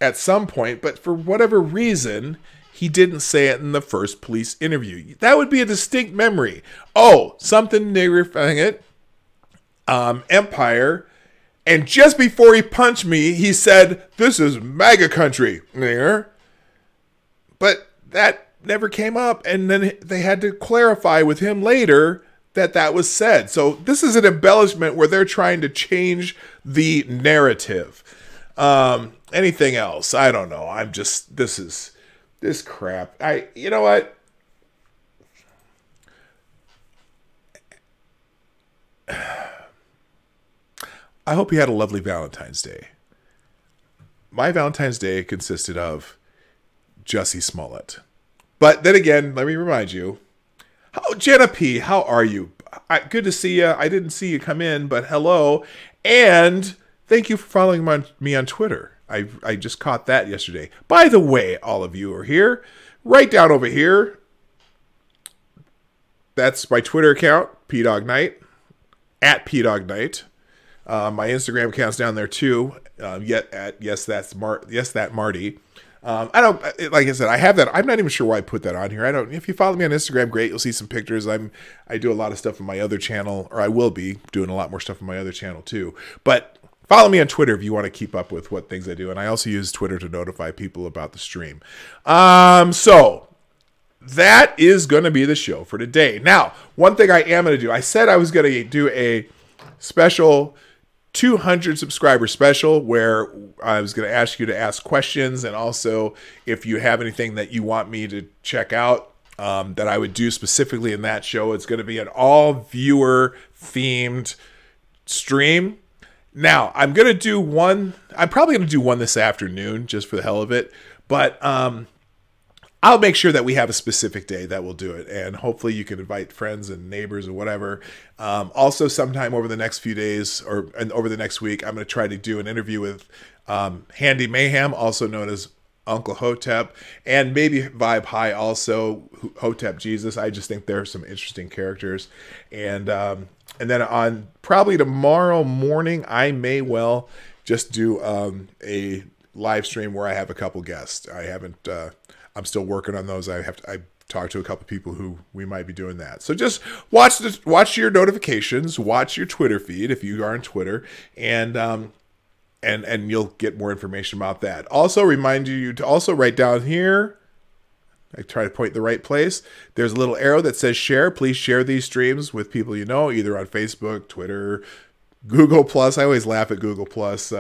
at some point, but for whatever reason, he didn't say it in the first police interview. That would be a distinct memory. Oh, something niggering it. Empire. And just before he punched me, he said, "This is MAGA country." But that never came up. And then they had to clarify with him later that that was said. So this is an embellishment where they're trying to change the narrative. Anything else? I don't know. I'm just, this crap. You know what? I hope you had a lovely Valentine's Day. My Valentine's Day consisted of Jussie Smollett. But then again, let me remind you. Oh, Jenna P., how are you? Good to see you. I didn't see you come in, but hello. And thank you for following me on Twitter. I just caught that yesterday. By the way, all of you are here. Right down over here. That's my Twitter account, PDogKnight, at PDogKnight. My Instagram account's down there too. Yes, that Marty. I don't, like I said, I have that. I'm not even sure why I put that on here. I don't. If you follow me on Instagram, great. You'll see some pictures. I do a lot of stuff on my other channel, or I will be doing a lot more stuff on my other channel too. But follow me on Twitter if you want to keep up with what things I do. And I also use Twitter to notify people about the stream. So that is going to be the show for today. Now, one thing I am going to do, I said I was going to do a special 200 subscriber special where I was going to ask you to ask questions, and also if you have anything that you want me to check out that I would do specifically in that show. It's going to be an all viewer themed stream. Now, I'm going to do one. I'm probably going to do one this afternoon just for the hell of it, but I'll make sure that we have a specific day that we'll do it, and hopefully you can invite friends and neighbors or whatever. Also, sometime over the next few days and over the next week, I'm going to try to do an interview with Handy Mayhem, also known as Uncle Hotep, and maybe Vibe High also, Hotep Jesus. I just think they're some interesting characters. And then on probably tomorrow morning, I may well just do a live stream where I have a couple guests. I haven't... I'm still working on those. I talked to a couple people who we might be doing that. So just watch your notifications, watch your Twitter feed if you are on Twitter, and you'll get more information about that. Also, remind you to also write down here. I try to point the right place. There's a little arrow that says share. Please share these streams with people you know, either on Facebook, Twitter, Google Plus. I always laugh at Google Plus.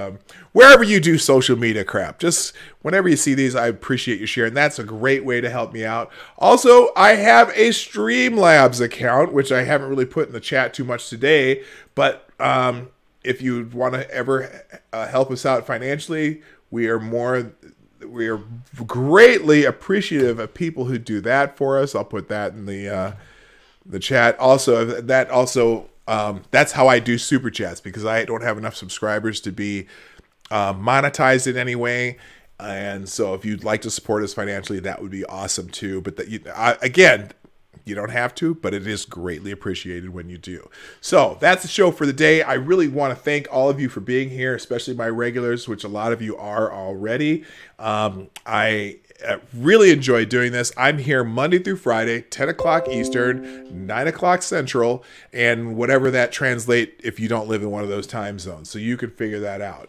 Wherever you do social media crap, just whenever you see these, I appreciate you sharing. That's a great way to help me out. Also, I have a Streamlabs account, which I haven't really put in the chat too much today. But if you want to ever help us out financially, we are greatly appreciative of people who do that for us. I'll put that in the chat. Also, that's how I do super chats, because I don't have enough subscribers to be monetized in any way. And so if you'd like to support us financially, that would be awesome too. But again, you don't have to, but it is greatly appreciated when you do. So that's the show for the day. I really want to thank all of you for being here, especially my regulars, which a lot of you are already. I really enjoy doing this. I'm here Monday through Friday, 10 o'clock Eastern, 9 o'clock Central, and whatever that translate if you don't live in one of those time zones. So you can figure that out.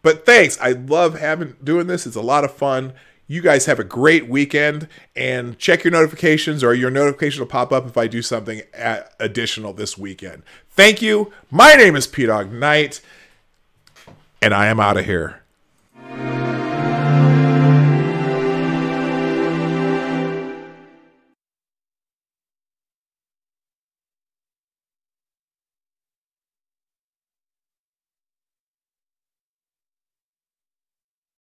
But thanks. I love doing this. It's a lot of fun. You guys have a great weekend, and check your notifications, or your notification will pop up if I do something additional this weekend. Thank you. My name is PDogKnight, and I am out of here.